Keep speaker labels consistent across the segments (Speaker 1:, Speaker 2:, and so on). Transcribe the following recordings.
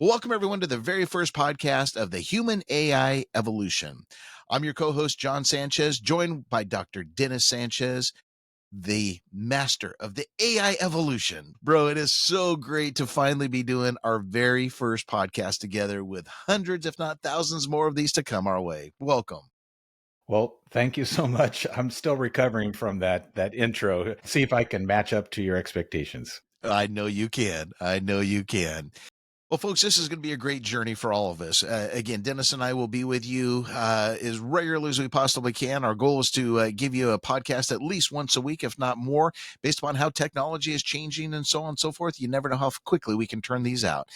Speaker 1: Welcome, everyone, to the very first podcast of the Human AI Evolution. I'm your co-host, John Sanchez, joined by Dr. Dennis Sanchez, the master of the AI evolution. Bro, it is so great to finally be doing our very first podcast together with hundreds, if not thousands more of these to come our way. Welcome.
Speaker 2: Well, thank you so much. I'm still recovering from that intro. See if I can match up to your expectations.
Speaker 1: I know you can. I know you can. Well, folks, this is going to be a great journey for all of us. Again, Dennis and I will be with you as regularly as we possibly can. Our goal is to give you a podcast at least once a week, if not more, based upon how technology is changing and so on and so forth. You never know how quickly we can turn these out.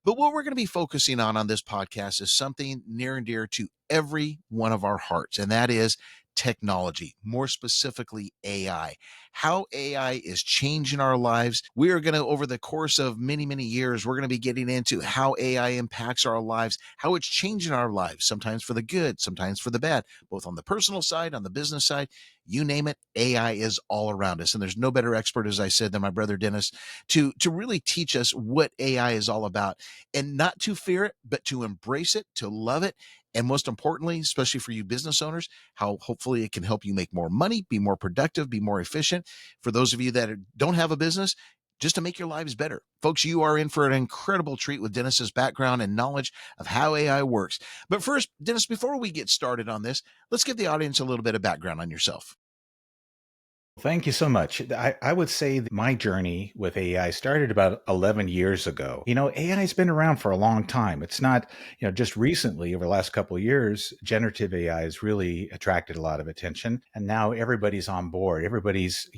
Speaker 1: But what we're going to be focusing on this podcast is something near and dear to every one of our hearts, and that is technology, more specifically AI. How AI is changing our lives. We are going to, over the course of many, many years, we're going to be getting into how AI impacts our lives, how it's changing our lives, sometimes for the good, sometimes for the bad, both on the personal side, on the business side, you name it, AI is all around us. And there's no better expert, as I said, than my brother Dennis to really teach us what AI is all about, and not to fear it, but to embrace it, to love it. And most importantly, especially for you business owners, how hopefully it can help you make more money, be more productive, be more efficient. For those of you that don't have a business, just to make your lives better. Folks, you are in for an incredible treat with Dennis's background and knowledge of how AI works. But first, Dennis, before we get started on this, let's give the audience a little bit of background on yourself.
Speaker 2: Thank you so much. I would say that my journey with AI started about 11 years ago. AI has been around for a long time. It's not, just recently over the last couple of years, generative AI has really attracted a lot of attention. And now everybody's on board. Everybody's,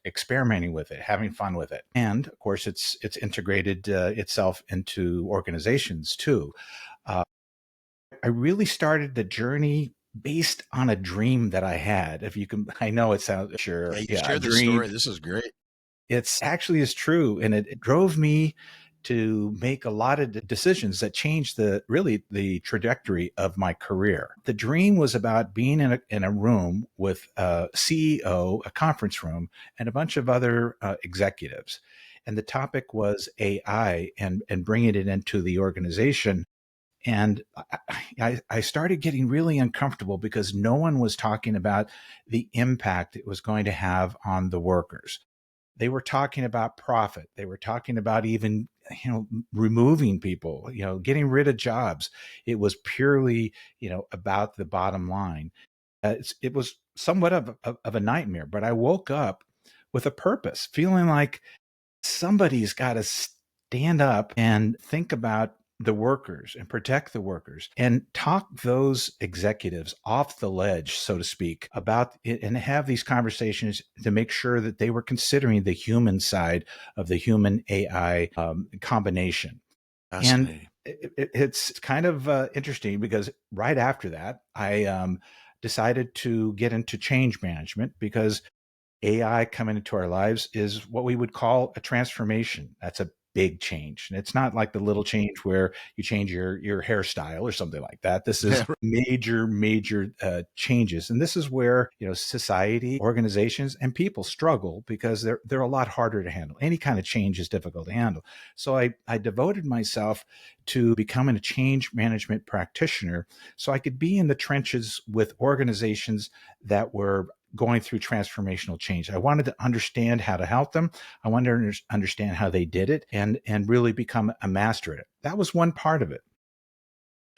Speaker 2: experimenting with it, having fun with it. And of course, it's integrated itself into organizations too. I really started the journey based on a dream that I had. If you can, I know it sounds
Speaker 1: Yeah,
Speaker 2: sure.
Speaker 1: you
Speaker 2: Yeah, a
Speaker 1: share this
Speaker 2: dream.
Speaker 1: story. This is great.
Speaker 2: It's actually is true. And it drove me to make a lot of decisions that changed the trajectory of my career. The dream was about being in a room with a CEO, a conference room, and a bunch of other executives. And the topic was AI and bringing it into the organization. And I started getting really uncomfortable because no one was talking about the impact it was going to have on the workers. They were talking about profit. They were talking about even, removing people, getting rid of jobs. It was purely, about the bottom line. It was somewhat of a nightmare, but I woke up with a purpose, feeling like somebody's got to stand up and think about the workers and protect the workers and talk those executives off the ledge, so to speak, about it, and have these conversations to make sure that they were considering the human side of the human AI combination. And
Speaker 1: Fascinating.
Speaker 2: it's kind of interesting because right after that, I decided to get into change management because AI coming into our lives is what we would call a transformation. That's a big change. And it's not like the little change where you change your hairstyle or something like that. This is major changes. And this is where, society, organizations, and people struggle because they're a lot harder to handle. Any kind of change is difficult to handle. So I devoted myself to becoming a change management practitioner so I could be in the trenches with organizations that were going through transformational change. I wanted to understand how to help them. I wanted to understand how they did it and really become a master at it. That was one part of it.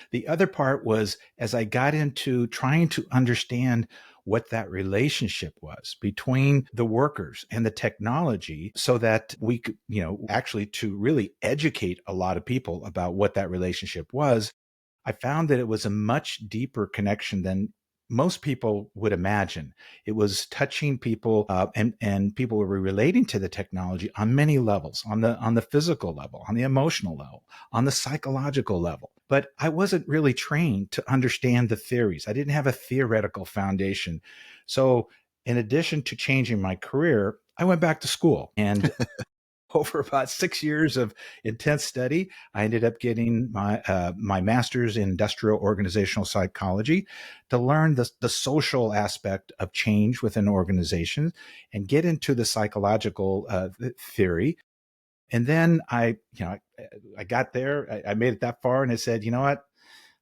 Speaker 2: The other part was as I got into trying to understand what that relationship was between the workers and the technology so that we could, actually to really educate a lot of people about what that relationship was. I found that it was a much deeper connection than most people would imagine. It was touching people, and people were relating to the technology on many levels, on the physical level, on the emotional level, on the psychological level. But I wasn't really trained to understand the theories. I didn't have a theoretical foundation. So in addition to changing my career, I went back to school and over about 6 years of intense study, I ended up getting my master's in industrial organizational psychology to learn the social aspect of change within organizations and get into the psychological theory. And then I I got there, I made it that far, and I said, you know what?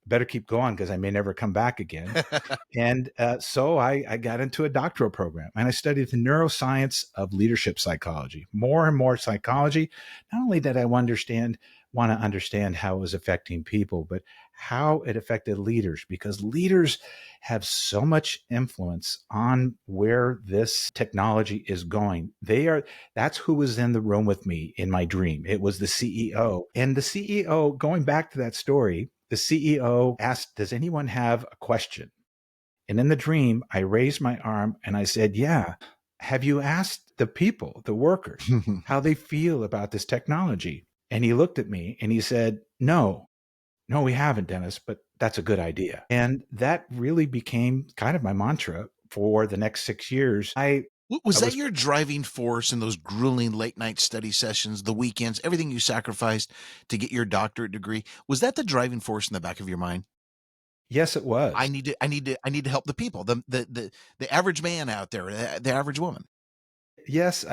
Speaker 2: Better keep going because I may never come back again. And so I got into a doctoral program and I studied the neuroscience of leadership psychology, more and more psychology. Not only did I want to understand how it was affecting people, but how it affected leaders, because leaders have so much influence on where this technology is going. That's who was in the room with me in my dream. It was the CEO. And the CEO, going back to that story, the CEO asked, does anyone have a question? And in the dream, I raised my arm and I said, yeah, have you asked the people, the workers, how they feel about this technology? And he looked at me and he said, no, we haven't, Dennis, but that's a good idea. And that really became kind of my mantra for the next 6 years.
Speaker 1: Was
Speaker 2: I
Speaker 1: that
Speaker 2: was
Speaker 1: your driving force in those grueling late night study sessions, the weekends, everything you sacrificed to get your doctorate degree? Was that the driving force in the back of your mind?
Speaker 2: Yes, it was.
Speaker 1: I need to help the people, the average man out there, the average woman.
Speaker 2: Yes,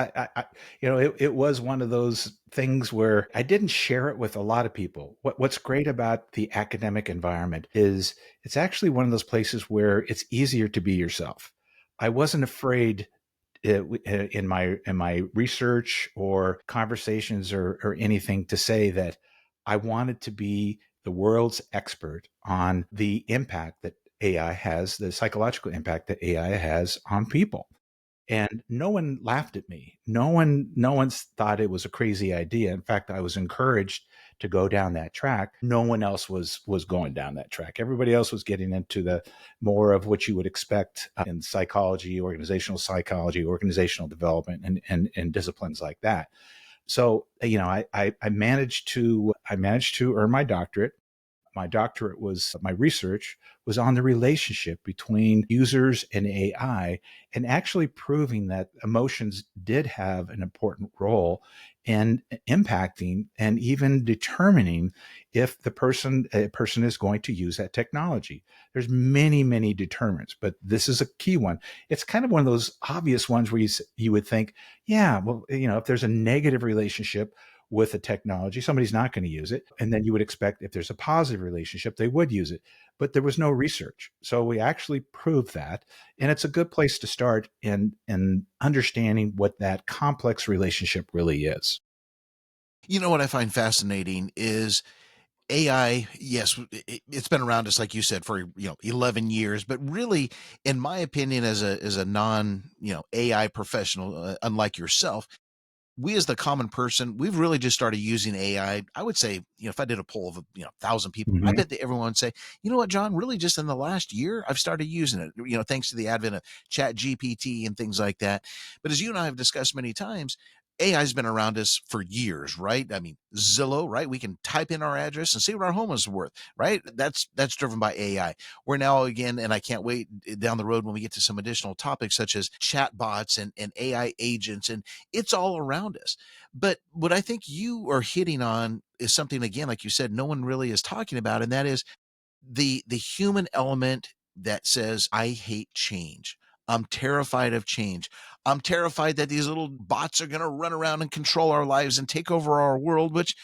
Speaker 2: it was one of those things where I didn't share it with a lot of people. What's great about the academic environment is it's actually one of those places where it's easier to be yourself. I wasn't afraid in my research or conversations or anything to say that I wanted to be the world's expert on the impact that AI has, the psychological impact that AI has on people. And no one laughed at me. No one's thought it was a crazy idea. In fact, I was encouraged to go down that track. No one else was going down that track. Everybody else was getting into the more of what you would expect in psychology, organizational development, and disciplines like that. So I managed to earn my doctorate. My research was on the relationship between users and AI, and actually proving that emotions did have an important role in impacting and even determining if a person is going to use that technology. There's many determinants, but this is a key one. It's kind of one of those obvious ones where you would think, yeah, well, if there's a negative relationship with a technology, somebody's not going to use it. And then you would expect if there's a positive relationship, they would use it. But there was no research. So we actually proved that. And it's a good place to start in understanding what that complex relationship really is.
Speaker 1: You know what I find fascinating is AI. Yes, it's been around us, like you said, for 11 years. But really, in my opinion, as a non AI professional, unlike yourself, we as the common person, we've really just started using AI. I would say, if I did a poll of 1,000 people, I
Speaker 2: Mhm.
Speaker 1: bet that everyone would say, you know what, John, really just in the last year, I've started using it. Thanks to the advent of Chat GPT and things like that. But as you and I have discussed many times, AI has been around us for years, right? I mean, Zillow, right? We can type in our address and see what our home is worth, right? That's driven by AI. We're now again, and I can't wait down the road when we get to some additional topics such as chatbots and AI agents, and it's all around us. But what I think you are hitting on is something, again, like you said, no one really is talking about, and that is the human element that says, I hate change. I'm terrified of change. I'm terrified that these little bots are going to run around and control our lives and take over our world, which,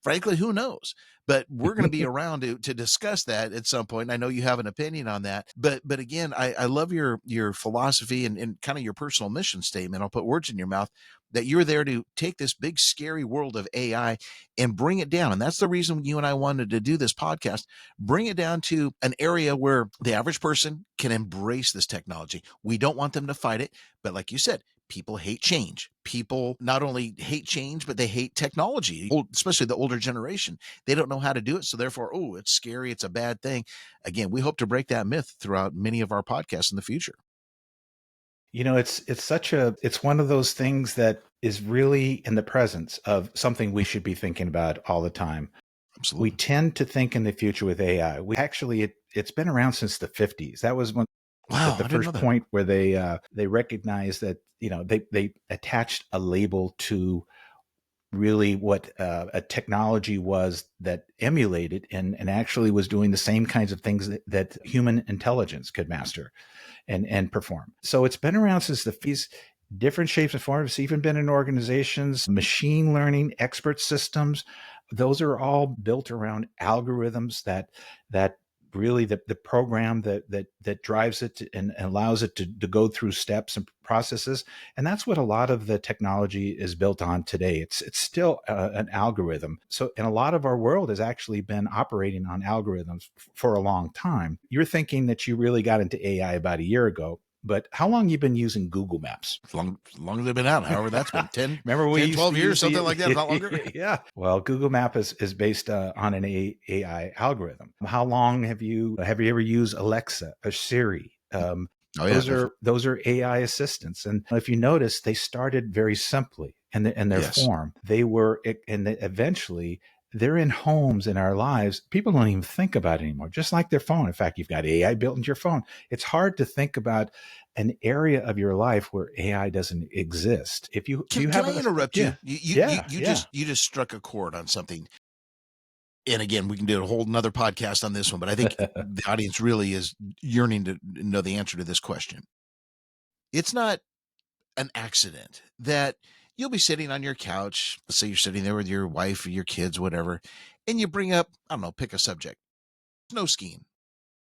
Speaker 1: frankly, who knows? But we're going to be around to discuss that at some point. And I know you have an opinion on that. But again, I love your philosophy and kind of your personal mission statement. I'll put words in your mouth that you're there to take this big, scary world of AI and bring it down. And that's the reason you and I wanted to do this podcast, bring it down to an area where the average person can embrace this technology. We don't want them to fight it. But like you said, people hate change. People not only hate change, but they hate technology, especially the older generation. They don't know how to do it. So therefore, oh, it's scary. It's a bad thing. Again, we hope to break that myth throughout many of our podcasts in the future.
Speaker 2: It's one of those things that is really in the presence of something we should be thinking about all the time. We
Speaker 1: Absolutely.
Speaker 2: tend to think in the future with AI. We actually it's been around since the 50s. That was when
Speaker 1: Wow,
Speaker 2: the
Speaker 1: I didn't know
Speaker 2: first
Speaker 1: that.
Speaker 2: point where they recognized that they attached a label to really what a technology was that emulated and actually was doing the same kinds of things that human intelligence could master and perform. So it's been around since the 50s. different shapes and forms. It's even been in organizations, machine learning, expert systems. Those are all built around algorithms that really the program that drives it and allows it to go through steps and processes. And that's what a lot of the technology is built on today. It's still an algorithm. So, and a lot of our world has actually been operating on algorithms for a long time. You're thinking that you really got into AI about a year ago, but how long you been using Google Maps?
Speaker 1: As long as they've been out, however that's been,
Speaker 2: Remember we
Speaker 1: 10,
Speaker 2: used to
Speaker 1: 12 years,
Speaker 2: use
Speaker 1: something
Speaker 2: the
Speaker 1: like that, not longer.
Speaker 2: yeah. Well, Google Map is based on an AI algorithm. How long have you ever used Alexa or Siri?
Speaker 1: Oh yeah, definitely.
Speaker 2: Those are AI assistants, and if you notice, they started very simply in their
Speaker 1: Yes.
Speaker 2: form. They were, and eventually they're in homes in our lives. People don't even think about it anymore, just like their phone. In fact, you've got AI built into your phone. It's hard to think about an area of your life where AI doesn't exist. If you do you
Speaker 1: Can
Speaker 2: have
Speaker 1: I
Speaker 2: a
Speaker 1: interrupt
Speaker 2: yeah,
Speaker 1: you? You
Speaker 2: yeah,
Speaker 1: just struck a chord on something. And again, we can do a whole nother podcast on this one, but I think the audience really is yearning to know the answer to this question. It's not an accident that you'll be sitting on your couch. Let's say you're sitting there with your wife or your kids, whatever, and you bring up, I don't know, pick a subject, snow skiing.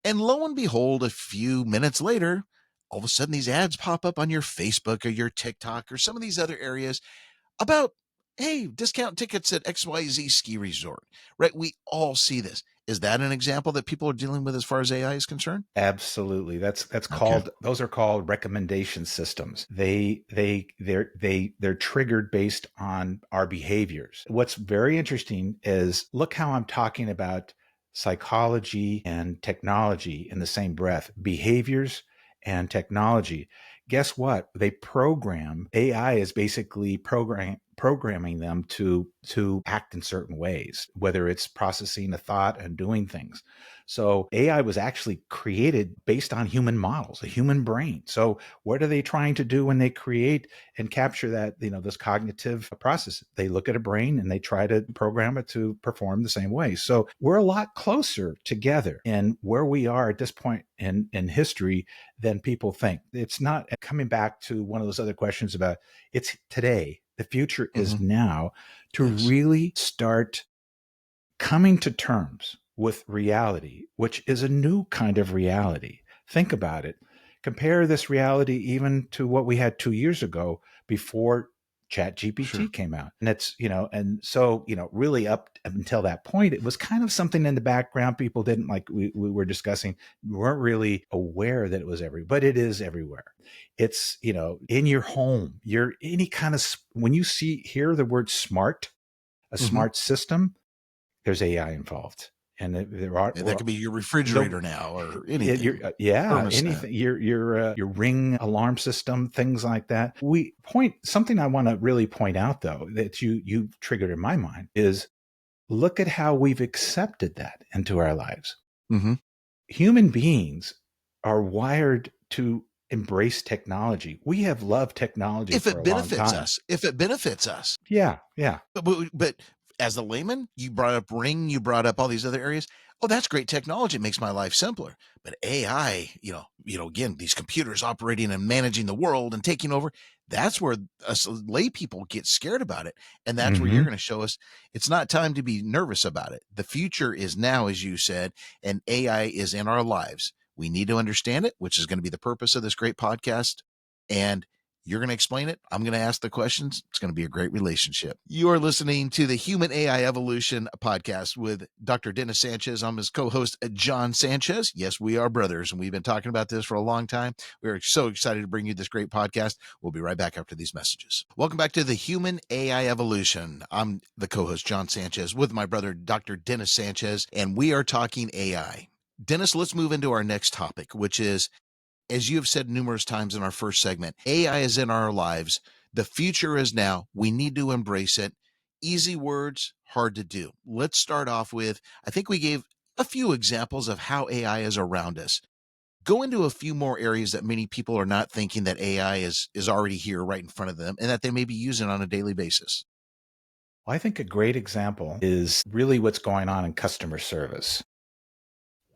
Speaker 1: And lo and behold, a few minutes later, all of a sudden these ads pop up on your Facebook or your TikTok or some of these other areas about, hey, discount tickets at XYZ ski resort, right? We all see this. Is that an example that people are dealing with as far as AI is concerned?
Speaker 2: absolutely. That's
Speaker 1: Okay.
Speaker 2: called those are called recommendation systems. They're triggered based on our behaviors. What's very interesting is look how I'm talking about psychology and technology in the same breath. Behaviors and technology. Guess what? They program AI is basically programming them to act in certain ways, whether it's processing a thought and doing things. So AI was actually created based on human models, a human brain. So what are they trying to do when they create and capture that, this cognitive process? They look at a brain and they try to program it to perform the same way. So we're a lot closer together in where we are at this point in history than people think. It's not coming back to one of those other questions about it's today. The future
Speaker 1: Mm-hmm.
Speaker 2: is now to
Speaker 1: Yes.
Speaker 2: really start coming to terms with reality, which is a new kind of reality. Think about it. Compare this reality even to what we had 2 years ago before Chat
Speaker 1: Sure.
Speaker 2: GPT came out. And and so, really up until that point, it was kind of something in the background. People didn't like we were discussing, weren't really aware that it was everywhere, but it is everywhere. It's, in your home, you're any kind of, when you hear the word smart, a
Speaker 1: Mm-hmm.
Speaker 2: smart system, there's AI involved, and there are
Speaker 1: And that could be your
Speaker 2: the
Speaker 1: refrigerator now or
Speaker 2: your
Speaker 1: anything.
Speaker 2: yeah,
Speaker 1: Thermostat.
Speaker 2: anything, your Ring alarm system, things like that. We point something I want to really point out though that you triggered in my mind is look at how we've accepted that into our lives.
Speaker 1: Mm-hmm.
Speaker 2: Human beings are wired to embrace technology. We have loved technology
Speaker 1: If
Speaker 2: for
Speaker 1: it
Speaker 2: a long
Speaker 1: benefits
Speaker 2: time.
Speaker 1: us, if it benefits us.
Speaker 2: Yeah, yeah.
Speaker 1: But as a layman, you brought up Ring, you brought up all these other areas. Oh, that's great technology. It makes my life simpler. But AI, again, these computers operating and managing the world and taking over, that's where us lay people get scared about it. And that's where you're
Speaker 2: Hmm.
Speaker 1: going to show us it's not time to be nervous about it. The future is now, as you said, and AI is in our lives. We need to understand it, which is going to be the purpose of this great podcast. And you're going to explain it. I'm going to ask the questions. It's going to be a great relationship. You are listening to the Human AI Evolution podcast with Dr. Dennis Sanchez. I'm his co-host, John Sanchez. Yes, we are brothers, and we've been talking about this for a long time. We're so excited to bring you this great podcast. We'll be right back after these messages. Welcome back to the Human AI Evolution. I'm the co-host, John Sanchez, with my brother, Dr. Dennis Sanchez, and we are talking AI. Dennis, let's move into our next topic, which is, as you have said numerous times in our first segment, AI is in our lives. The future is now. We need to embrace it. Easy words, hard to do. Let's start off with, I think we gave a few examples of how AI is around us. Go into a few more areas that many people are not thinking that AI is already here right in front of them and that they may be using on a daily basis.
Speaker 2: Well, I think a great example is really what's going on in customer service.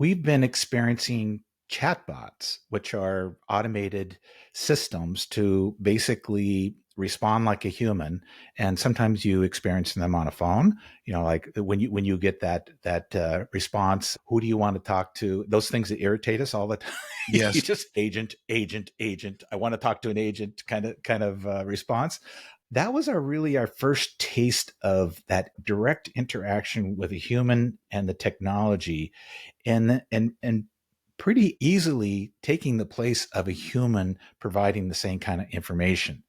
Speaker 2: We've been experiencing chatbots, which are automated systems to basically respond like a human. And sometimes you experience them on a phone. Like when you get that response, who do you want to talk to? Those things that irritate us all the time. You
Speaker 1: Yes.
Speaker 2: just agent, agent, agent. I want to talk to an agent kind of response. That was our first taste of that direct interaction with a human and the technology, and pretty easily taking the place of a human providing the same kind of information.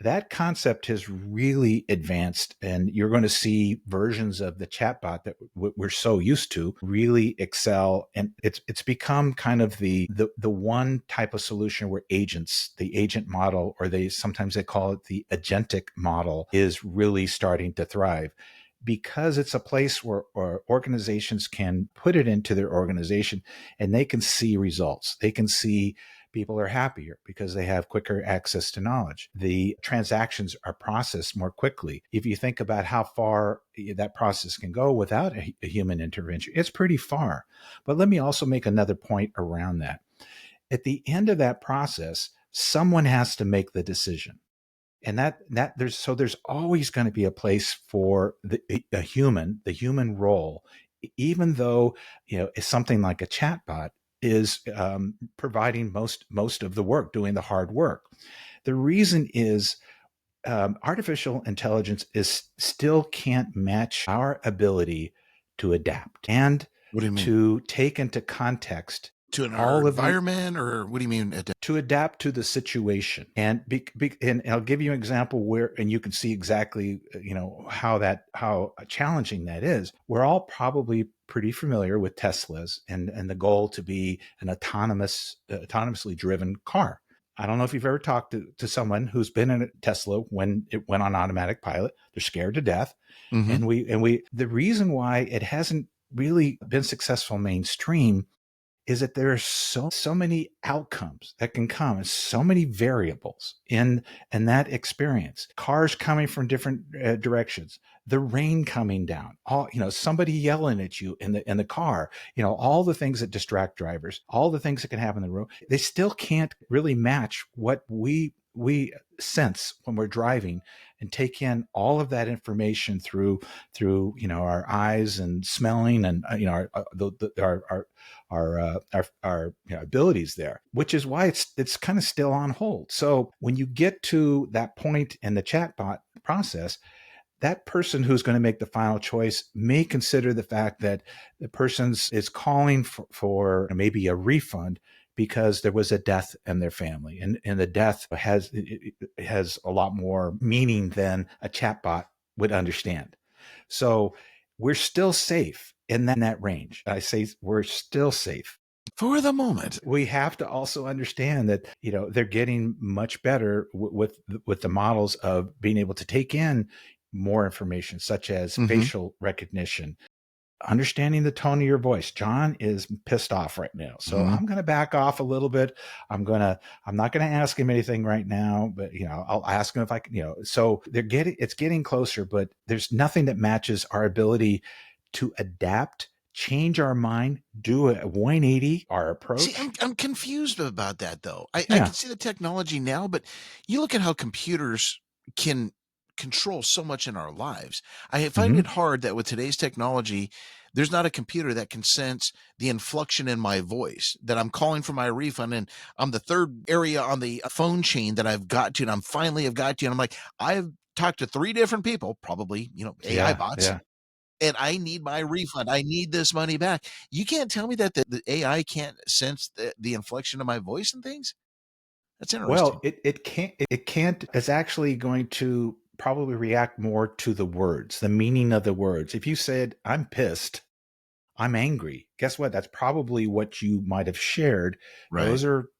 Speaker 2: That concept has really advanced, and you're going to see versions of the chatbot that we're so used to really excel. And it's become kind of the one type of solution where agents, the agent model, or they call it the agentic model, is really starting to thrive, because it's a place where organizations can put it into their organization and they can see results. They can see people are happier because they have quicker access to knowledge. The transactions are processed more quickly. If you think about how far that process can go without a human intervention, it's pretty far. But let me also make another point around that. At the end of that process, someone has to make the decision. And there's always going to be a place for the human role, even though it's something like a chatbot is providing most of the work, doing the hard work. The reason is artificial intelligence is still can't match our ability to adapt and
Speaker 1: What do you mean?
Speaker 2: to take into context
Speaker 1: To our
Speaker 2: all of the
Speaker 1: environment, or what do you mean?
Speaker 2: to adapt to the situation. And I'll give you an example where, and you can see exactly how challenging that is. We're all probably pretty familiar with Teslas and the goal to be an autonomously driven car. I don't know if you've ever talked to someone who's been in a Tesla when it went on automatic pilot. They're scared to death.
Speaker 1: Mm-hmm.
Speaker 2: And the reason why it hasn't really been successful mainstream is that there are so many outcomes that can come, and so many variables in that experience. Cars coming from different directions, the rain coming down, all somebody yelling at you in the car, all the things that distract drivers, all the things that can happen in the road. They still can't really match what we sense when we're driving, and take in all of that information through our eyes and smelling, and our abilities there, which is why it's kind of still on hold. So when you get to that point in the chatbot process, that person who's going to make the final choice may consider the fact that the person is calling for maybe a refund because there was a death in their family, and the death has a lot more meaning than a chatbot would understand. So we're still safe in that range. I say we're still safe.
Speaker 1: For the moment.
Speaker 2: We have to also understand that they're getting much better with the models of being able to take in more information, such as
Speaker 1: Mm-hmm.
Speaker 2: facial recognition, understanding the tone of your voice. John is pissed off right now, so
Speaker 1: Mm-hmm.
Speaker 2: I'm going to back off a little bit. I'm not going to ask him anything right now, but I'll ask him if I can. So it's getting closer, but there's nothing that matches our ability to adapt, change our mind, do a 180, our
Speaker 1: See,
Speaker 2: approach.
Speaker 1: I'm confused about that though. I
Speaker 2: Yeah.
Speaker 1: can see the technology now, but you look at how computers can control so much in our lives. I find
Speaker 2: Hmm.
Speaker 1: it hard that with today's technology, there's not a computer that can sense the inflection in my voice, that I'm calling for my refund, and I'm the third area on the phone chain that I've got to, and I'm finally have got to, and I'm like, I've talked to three different people, probably, AI
Speaker 2: Yeah.
Speaker 1: bots,
Speaker 2: Yeah.
Speaker 1: and I need my refund. I need this money back. You can't tell me that the AI can't sense the inflection of my voice and things. That's
Speaker 2: Well,
Speaker 1: interesting.
Speaker 2: it can't. It's actually going to probably react more to the words, the meaning of the words. If you said, "I'm pissed," "I'm angry," guess what? That's probably what you might have shared.
Speaker 1: Right.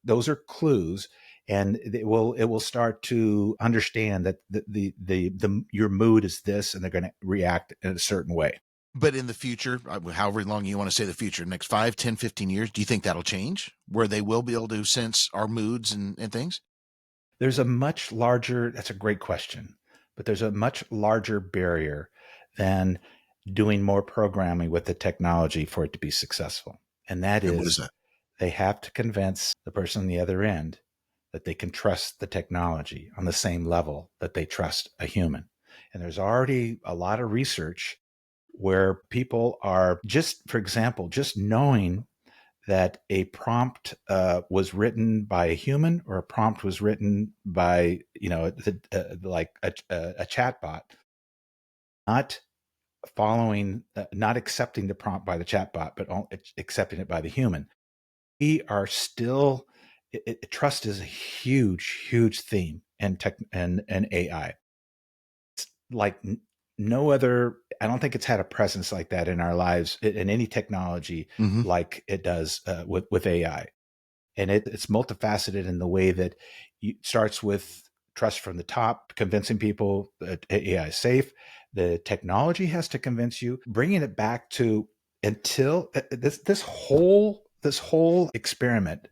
Speaker 2: Those are clues, and it will start to understand that the your mood is this, and they're going to react in a certain way.
Speaker 1: But in the future, however long you want to say the future, next 5, 10, 15 years, do you think that'll change where they will be able to sense our moods and things?
Speaker 2: There's a much larger. That's a great question, but there's a much larger barrier than doing more programming with the technology for it to be successful, and that
Speaker 1: And what is
Speaker 2: is
Speaker 1: that?
Speaker 2: They have to convince the person on the other end that they can trust the technology on the same level that they trust a human. And there's already a lot of research where people are just, for example, just knowing that a prompt was written by a human or a prompt was written by, like a chatbot, not not accepting the prompt by the chatbot, but accepting it by the human. We are still, trust is a huge, huge theme in tech and AI. It's like no other, I don't think it's had a presence like that in our lives in any technology
Speaker 1: Hmm.
Speaker 2: like it does with AI. And it's multifaceted in the way that it starts with trust from the top, convincing people that AI is safe. The technology has to convince you, bringing it back to until this whole experiment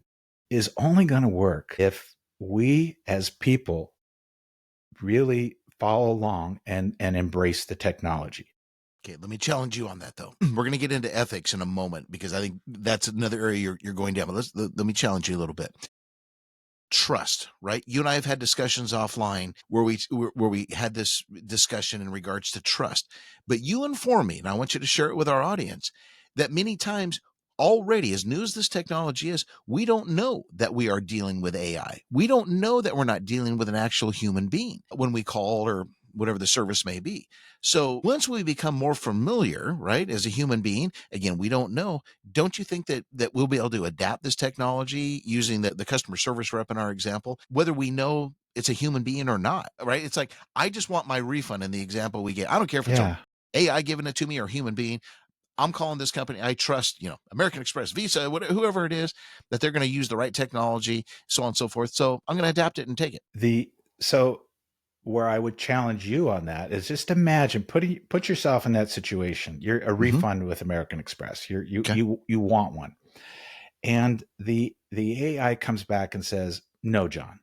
Speaker 2: is only going to work if we as people really follow along and embrace the technology.
Speaker 1: Okay, let me challenge you on that though. We're going to get into ethics in a moment because I think that's another area you're going down. But let me challenge you a little bit. Trust, right? You and I have had discussions offline where we had this discussion in regards to trust. But you inform me, and I want you to share it with our audience, that many times already, as new as this technology is, we don't know that we are dealing with AI. We don't know that we're not dealing with an actual human being when we call or whatever the service may be. So once we become more familiar, right, as a human being, again, we don't know. Don't you think that we'll be able to adapt this technology using the customer service rep in our example, whether we know it's a human being or not, right? It's like, I just want my refund in the example we get. I don't care if it's a
Speaker 2: Yeah.
Speaker 1: AI giving it to me or a human being. I'm calling this company. I trust, American Express, Visa, whatever, whoever it is, that they're going to use the right technology, so on and so forth. So I'm going to adapt it and take it.
Speaker 2: So where I would challenge you on that is just imagine put yourself in that situation. You're a
Speaker 1: Mm-hmm.
Speaker 2: refund with American Express.
Speaker 1: Okay.
Speaker 2: You want one. And the AI comes back and says, "No, John.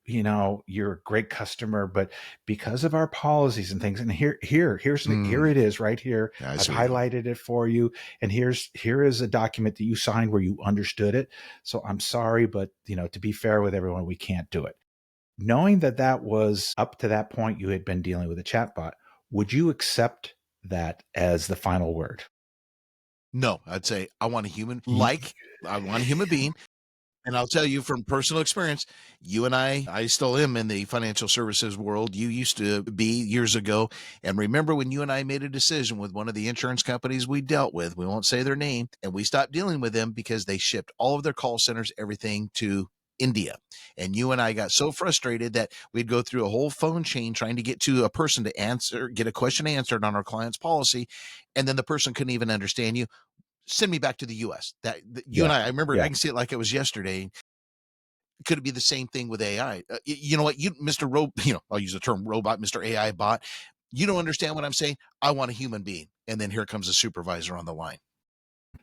Speaker 2: You're a great customer, but because of our policies and things, and here it is right here.
Speaker 1: I
Speaker 2: I've
Speaker 1: see where you're going.
Speaker 2: highlighted it for you, and here is a document that you signed where you understood it. So I'm sorry, but to be fair with everyone, we can't do it." Knowing that that was up to that point, you had been dealing with a chatbot, would you accept that as the final word?
Speaker 1: No, I'd say
Speaker 2: You,
Speaker 1: I want a human being. And I'll tell you from personal experience, you and I still am in the financial services world. You used to be years ago. And remember when you and I made a decision with one of the insurance companies we dealt with, we won't say their name, and we stopped dealing with them because they shipped all of their call centers, everything to India. And you and I got so frustrated that we'd go through a whole phone chain trying to get to a person to get a question answered on our client's policy. And then the person couldn't even understand you. Send me back to the US. That you and
Speaker 2: yeah,
Speaker 1: I remember, I
Speaker 2: yeah.
Speaker 1: can see it like it was yesterday. Could it be the same thing with AI? You know what, Mr. I'll use the term robot, Mr. AI bot. You don't understand what I'm saying. I want a human being, and then here comes a supervisor on the line.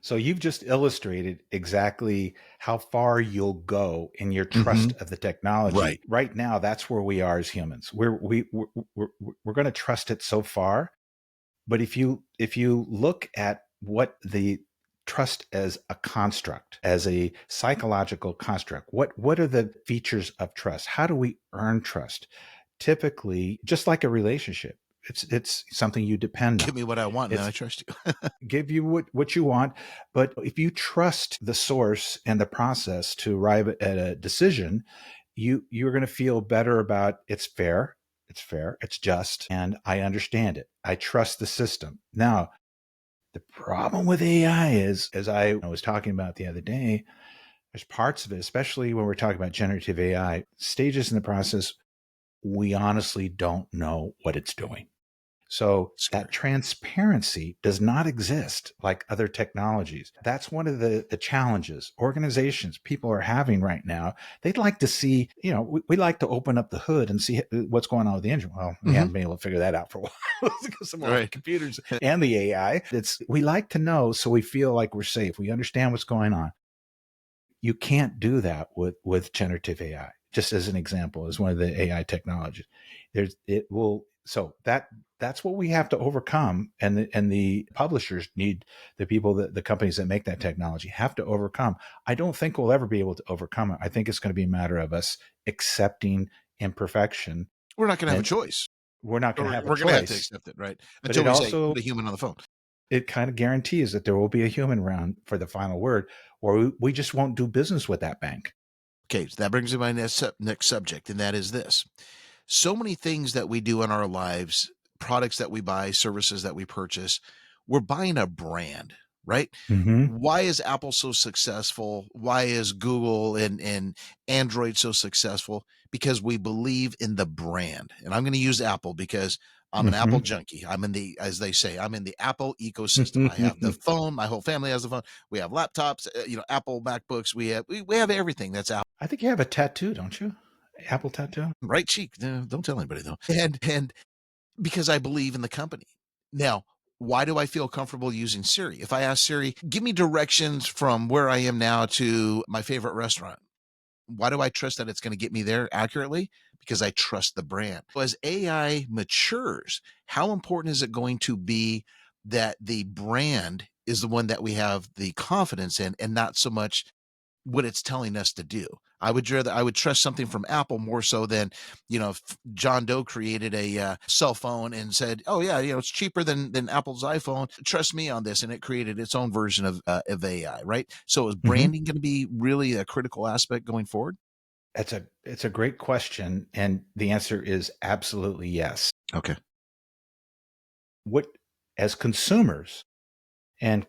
Speaker 2: So you've just illustrated exactly how far you'll go in your
Speaker 1: Mm-hmm.
Speaker 2: trust of the technology.
Speaker 1: Right.
Speaker 2: Right now, that's where we are as humans. We're going to trust it so far. But if you look at what the trust as a construct, as a psychological construct, what are the features of trust? How do we earn trust? Typically, just like a relationship, it's something you depend
Speaker 1: Give
Speaker 2: on.
Speaker 1: me what I want, and then I
Speaker 2: It's
Speaker 1: trust you.
Speaker 2: give you what you want. But if you trust the source and the process to arrive at a decision, you're going to feel better about it's just, and I understand it. I trust the system. Now, the problem with AI is, as I was talking about the other day, there's parts of it, especially when we're talking about generative AI, stages in the process, we honestly don't know what it's doing. So that
Speaker 1: Scary.
Speaker 2: transparency does not exist like other technologies. That's one of the challenges organizations, people are having right now. They'd like to see, we like to open up the hood and see what's going on with the engine. Well, we
Speaker 1: Mm-hmm.
Speaker 2: haven't been able to figure that out for a while because of all the
Speaker 1: Right.
Speaker 2: computers and the AI. We like to know so we feel like we're safe. We understand what's going on. You can't do that with generative AI. Just as an example, as one of the AI technologies, it will So that's what we have to overcome, and the publishers need, the people that the companies that make that technology have to overcome. I don't think we'll ever be able to overcome it. I think it's going to be a matter of us accepting imperfection,
Speaker 1: We're not going to have a
Speaker 2: and
Speaker 1: choice.
Speaker 2: we're not going to have a
Speaker 1: We're going to have to
Speaker 2: choice.
Speaker 1: accept it, right?
Speaker 2: But
Speaker 1: Until
Speaker 2: it
Speaker 1: we say,
Speaker 2: also,
Speaker 1: put a human on the phone.
Speaker 2: it kind of guarantees that there will be a human around for the final word, or we just won't do business with that bank.
Speaker 1: Okay, so that brings me to my next subject, and that is this. So many things that we do in our lives, products that we buy, services that we purchase, we're buying a brand, right?
Speaker 2: Mm-hmm.
Speaker 1: Why is Apple so successful? Why is Google and Android so successful? Because we believe in the brand. And I'm going to use Apple because I'm an Apple
Speaker 2: Mm-hmm.
Speaker 1: junkie. I'm in the, as they say, I'm in the Apple ecosystem. I have the phone. My whole family has the phone. We have laptops, Apple MacBooks. We have everything that's Apple.
Speaker 2: I think you have a tattoo, don't you? Apple tattoo.
Speaker 1: Right cheek. Don't tell anybody though. And because I believe in the company. Now, why do I feel comfortable using Siri? If I ask Siri, give me directions from where I am now to my favorite restaurant, why do I trust that it's going to get me there accurately? Because I trust the brand. As AI matures, how important is it going to be that the brand is the one that we have the confidence in and not so much what it's telling us to do? I would trust something from Apple more so than, if John Doe created a cell phone and said, "Oh yeah, it's cheaper than Apple's iPhone. Trust me on this," and it created its own version of AI, right? So is
Speaker 2: Mm-hmm.
Speaker 1: branding going to be really a critical aspect going forward?
Speaker 2: It's a great question, and the answer is absolutely yes.
Speaker 1: Okay.
Speaker 2: What, as consumers, and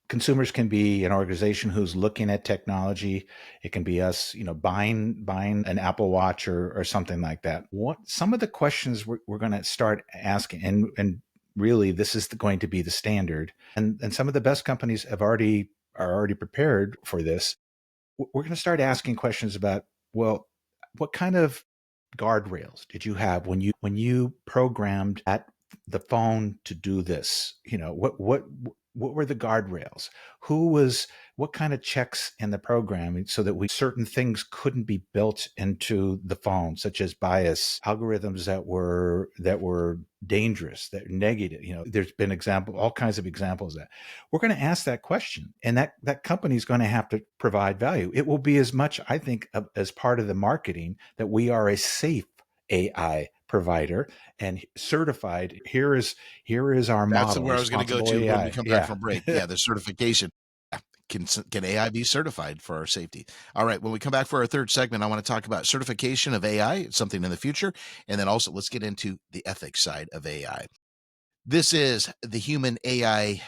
Speaker 2: consumers can be an organization who's looking at technology. It can be us, buying an Apple Watch or something like that. What some of the questions we're going to start asking, and really this is going to be the standard, and some of the best companies are already prepared for this. We're going to start asking questions about, well, what kind of guardrails did you have when you programmed the phone to do this? What were the guardrails? Who was What kind of checks in the programming so that we certain things couldn't be built into the phone, such as bias algorithms that were dangerous, that negative. There's been all kinds of examples of that. We're going to ask that question, and that company is going to have to provide value. It will be as much, I think, as part of the marketing that we are a safe AI provider and certified. Here is our
Speaker 1: That's
Speaker 2: model,
Speaker 1: where I was going to go
Speaker 2: responsible
Speaker 1: to when we
Speaker 2: AI.
Speaker 1: come back
Speaker 2: Yeah.
Speaker 1: from break. Yeah, the certification. Yeah. Can AI be certified for our safety? All right. When we come back for our third segment, I want to talk about certification of AI. It's something in the future. And then also let's get into the ethics side of AI. This is the Human AI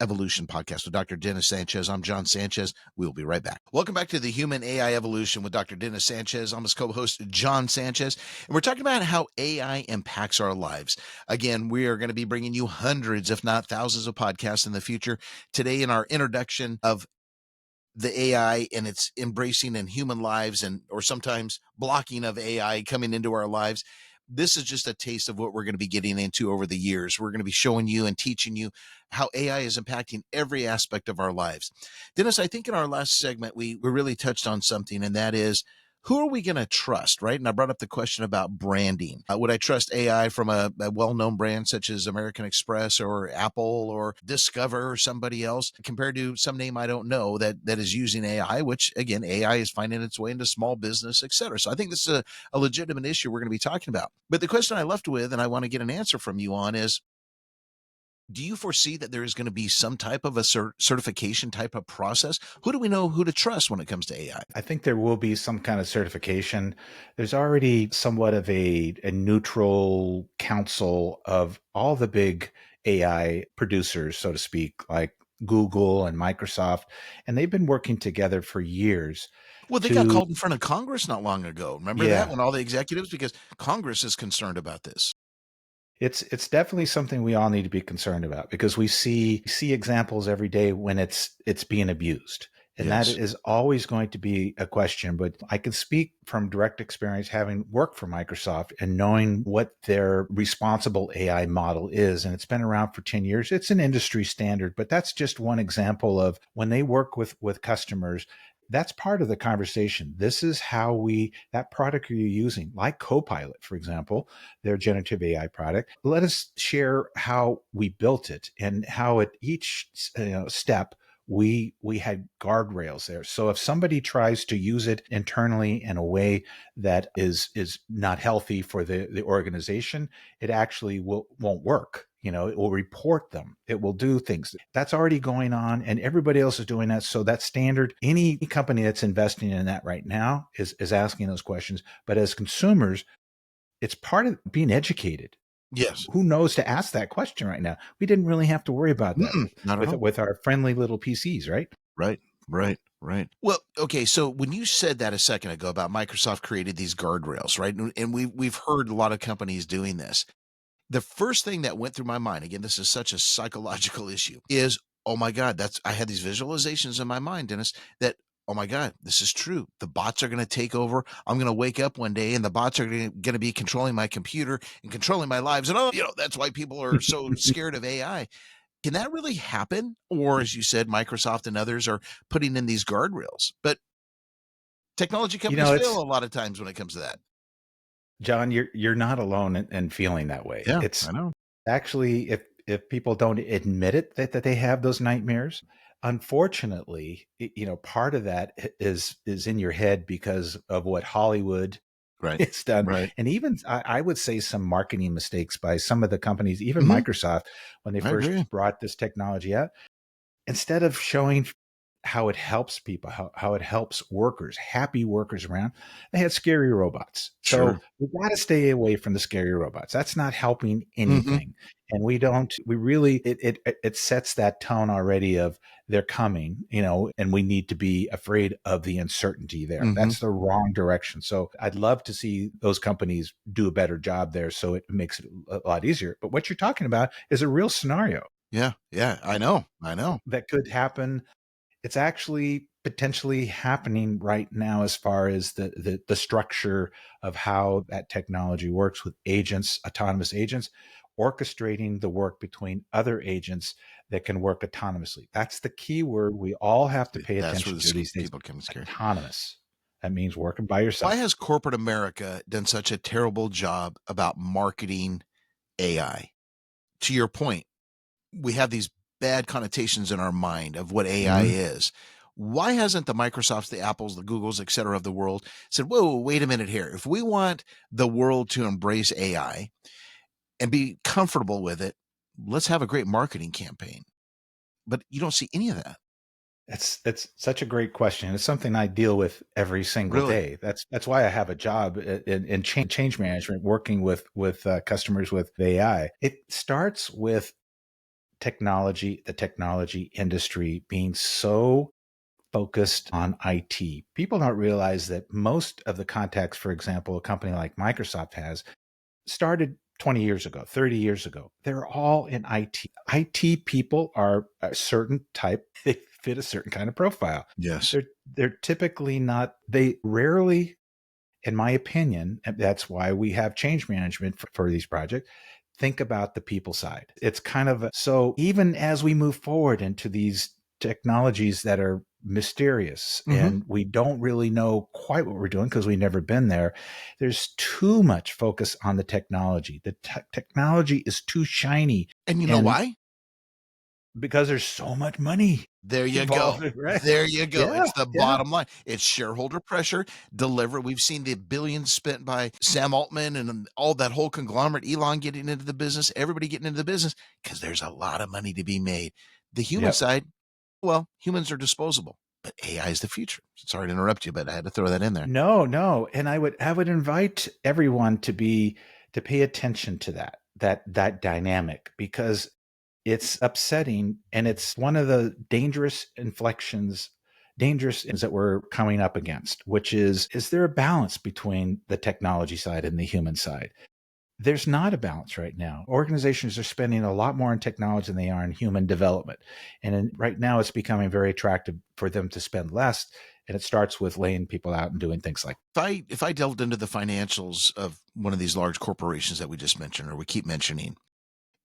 Speaker 1: Evolution podcast with Dr. Dennis Sanchez. I'm John Sanchez. We'll be right back. Welcome back to the Human AI Evolution with Dr. Dennis Sanchez. I'm his co-host, John Sanchez, and we're talking about how AI impacts our lives. Again, we are going to be bringing you hundreds, if not thousands, of podcasts in the future. Today, in our introduction of the AI and its embracing in human lives, and or sometimes blocking of AI coming into our lives. This is just a taste of what we're going to be getting into over the years. We're going to be showing you and teaching you how AI is impacting every aspect of our lives. Dennis, I think in our last segment, we really touched on something, and that is, who are we going to trust, right? And I brought up the question about branding. Would I trust AI from a well-known brand such as American Express or Apple or Discover or somebody else compared to some name I don't know that is using AI, which again, AI is finding its way into small business, et cetera. So I think this is a legitimate issue we're going to be talking about. But the question I left with, and I want to get an answer from you on, is, do you foresee that there is going to be some type of a certification type of process? Who do we know who to trust when it comes to AI?
Speaker 2: I think there will be some kind of certification. There's already somewhat of a neutral council of all the big AI producers, so to speak, like Google and Microsoft, and they've been working together for years
Speaker 1: Well, they got
Speaker 2: to,
Speaker 1: called in front of Congress not long ago. Remember that,
Speaker 2: yeah.
Speaker 1: when all the executives, because Congress is concerned about this.
Speaker 2: It's definitely something we all need to be concerned about, because we see examples every day when it's being abused. And that
Speaker 1: Yes.
Speaker 2: is always going to be a question. But I can speak from direct experience, having worked for Microsoft and knowing what their responsible AI model is. And it's been around for 10 years. It's an industry standard, but that's just one example of when they work with customers. That's part of the conversation. This is how that product you're using, like Copilot, for example, their generative AI product. Let us share how we built it and how at each step we had guardrails there. So if somebody tries to use it internally in a way that is not healthy for the organization, it actually won't work. It will report them. It will do things that's already going on, and everybody else is doing that. So that standard, any company that's investing in that right now is asking those questions. But as consumers, it's part of being educated.
Speaker 1: Yes.
Speaker 2: Who knows to ask that question right now? We didn't really have to worry about that
Speaker 1: Not at all.
Speaker 2: with our friendly little PCs, right?
Speaker 1: Right. Right. Right. Well, okay. So when you said that a second ago about Microsoft created these guardrails, right? And we've heard a lot of companies doing this. The first thing that went through my mind, again, this is such a psychological issue, is, oh my God, I had these visualizations in my mind, Dennis, that, oh my God, this is true. The bots are going to take over. I'm going to wake up one day and the bots are going to be controlling my computer and controlling my lives. And, that's why people are so scared of AI. Can that really happen? Or, as you said, Microsoft and others are putting in these guardrails. But technology companies fail
Speaker 2: It's
Speaker 1: a lot of times when it comes to that.
Speaker 2: John, you're not alone in feeling that way.
Speaker 1: Yeah,
Speaker 2: It's
Speaker 1: I know.
Speaker 2: actually, if people don't admit it that they have those nightmares, unfortunately, part of that is in your head because of what Hollywood
Speaker 1: Right.
Speaker 2: it's done.
Speaker 1: Right.
Speaker 2: And even I would say some marketing mistakes by some of the companies, even
Speaker 1: Hmm.
Speaker 2: Microsoft, when they
Speaker 1: I
Speaker 2: first
Speaker 1: agree.
Speaker 2: brought this technology out, instead of showing how it helps people, how it helps workers, happy workers around, they had scary robots.
Speaker 1: Sure.
Speaker 2: So we got to stay away from the scary robots. That's not helping
Speaker 1: Hmm.
Speaker 2: anything. And we really, it sets that tone already of they're coming, and we need to be afraid of the uncertainty there.
Speaker 1: Hmm.
Speaker 2: That's the wrong direction. So I'd love to see those companies do a better job there. So it makes it a lot easier. But what you're talking about is a real scenario
Speaker 1: Yeah. Yeah. I know. I know.
Speaker 2: that could happen. It's actually potentially happening right now as far as the structure of how that technology works with agents, autonomous agents, orchestrating the work between other agents that can work autonomously. That's the key word we all have to pay
Speaker 1: That's where
Speaker 2: attention to these days.
Speaker 1: people become scared.
Speaker 2: Autonomous. That means working by
Speaker 1: Why
Speaker 2: yourself.
Speaker 1: has corporate America done such a terrible job about marketing AI? To your point, we have these bad connotations in our mind of what AI
Speaker 2: Mhm.
Speaker 1: is. Why hasn't the Microsofts, the Apples, the Googles, et cetera, of the world said, whoa, wait a minute here. If we want the world to embrace AI and be comfortable with it, let's have a great marketing campaign. But you don't see any of that.
Speaker 2: It's such a great question. It's something I deal with every single
Speaker 1: Really?
Speaker 2: day. That's why I have a job in change management, working with customers with AI. It starts with technology, the technology industry being so focused on IT. People don't realize that most of the contacts, for example, a company like Microsoft has started 20 years ago, 30 years ago. They're all in IT. IT people are a certain type, they fit a certain kind of profile.
Speaker 1: Yes.
Speaker 2: They're typically not, they rarely, in my opinion, and that's why we have change management for these projects. Think about the people side. It's kind of so even as we move forward into these technologies that are mysterious
Speaker 1: Hmm.
Speaker 2: and we don't really know quite what we're doing because we've never been there, there's too much focus on the technology. The technology is too shiny,
Speaker 1: And you know
Speaker 2: and
Speaker 1: why?
Speaker 2: because there's so much money
Speaker 1: There you
Speaker 2: involved,
Speaker 1: go.
Speaker 2: right?
Speaker 1: There you go.
Speaker 2: Yeah,
Speaker 1: It's the
Speaker 2: yeah.
Speaker 1: bottom line. It's shareholder pressure. Deliver. We've seen the billions spent by Sam Altman and all that whole conglomerate, Elon getting into the business, everybody getting into the business because there's a lot of money to be made. The human
Speaker 2: Yep.
Speaker 1: side, well, humans are disposable, but AI is the future. Sorry to interrupt you, but I had to throw that in there.
Speaker 2: No, no, and I would invite everyone to pay attention to that dynamic because it's upsetting and it's one of the dangerous things that we're coming up against, which is there a balance between the technology side and the human side? There's not a balance right now. Organizations are spending a lot more on technology than they are in human development. Right now, it's becoming very attractive for them to spend less. And it starts with laying people out and doing things like,
Speaker 1: If I delved into the financials of one of these large corporations that we just mentioned or we keep mentioning,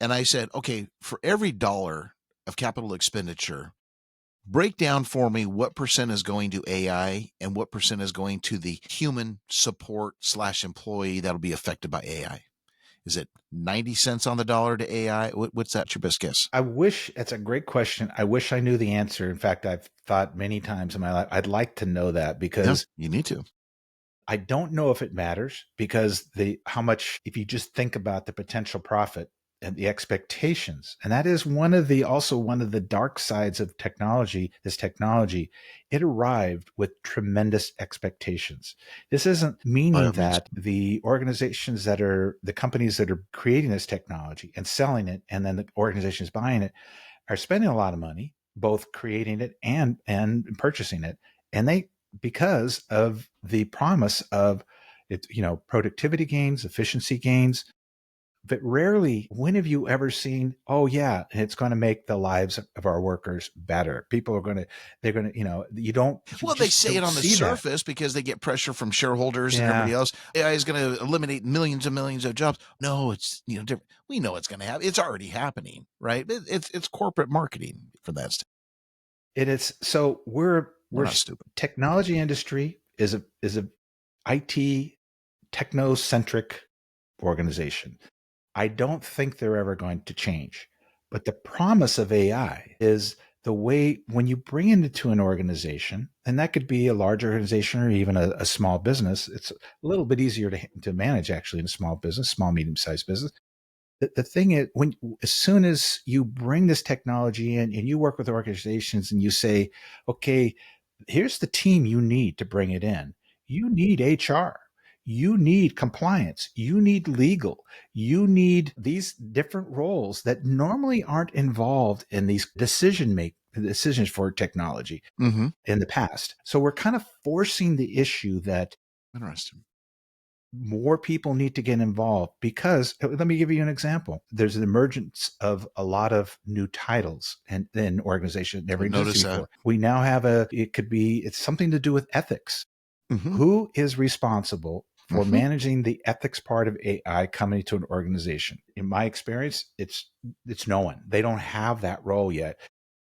Speaker 1: and I said, okay, for every dollar of capital expenditure, Break down for me what percent is going to AI and what percent is going to the human support slash employee that'll be affected by AI. Is it 90 cents on the dollar to AI? What's that? Your best guess?
Speaker 2: I wish it's a great question. I wish I knew the answer. In fact, I've thought many times in my life, I'd like to know that
Speaker 1: Yeah,
Speaker 2: because
Speaker 1: you need to.
Speaker 2: I don't know if it matters because how much, if you just think about the potential profit and the expectations, and that is also one of the dark sides of technology, this technology, it arrived with tremendous expectations. This isn't
Speaker 1: By
Speaker 2: meaning
Speaker 1: all means.
Speaker 2: that the organizations that are the companies that are creating this technology and selling it, and then the organizations buying it are spending a lot of money, both creating it and purchasing it. And they, because of the promise of it, productivity gains, efficiency gains. But rarely, when have you ever seen, oh yeah, it's going to make the lives of our workers better. People are going to, they're going to, you
Speaker 1: Well, they
Speaker 2: just
Speaker 1: say it
Speaker 2: don't
Speaker 1: on the
Speaker 2: see that.
Speaker 1: surface because they get pressure from shareholders and
Speaker 2: Yeah.
Speaker 1: everybody else. AI is going to eliminate millions and millions of jobs. No, it's different. We know it's going to happen. It's already happening, right? It's corporate marketing for that stuff.
Speaker 2: It is. So
Speaker 1: We're not stupid.
Speaker 2: technology industry is a IT technocentric organization. I don't think they're ever going to change. But the promise of AI is the way when you bring it into an organization, and that could be a large organization or even a small business, it's a little bit easier to manage actually in a small business, small, medium sized business. The thing is, as soon as you bring this technology in and you work with organizations and you say, okay, here's the team you need to bring it in. You need HR. You need compliance. You need legal. You need these different roles that normally aren't involved in these decisions for technology
Speaker 1: Mm-hmm.
Speaker 2: in the past. So we're kind of forcing the issue that
Speaker 1: Interesting.
Speaker 2: more people need to get involved because let me give you an example. There's an emergence of a lot of new titles and in organizations that never
Speaker 1: I've
Speaker 2: existed
Speaker 1: noticed that.
Speaker 2: before. We now have it's something to do with ethics.
Speaker 1: Mm-hmm.
Speaker 2: Who is responsible for
Speaker 1: Mm-hmm.
Speaker 2: managing the ethics part of AI coming to an organization? In my experience, it's no one. They don't have that role yet.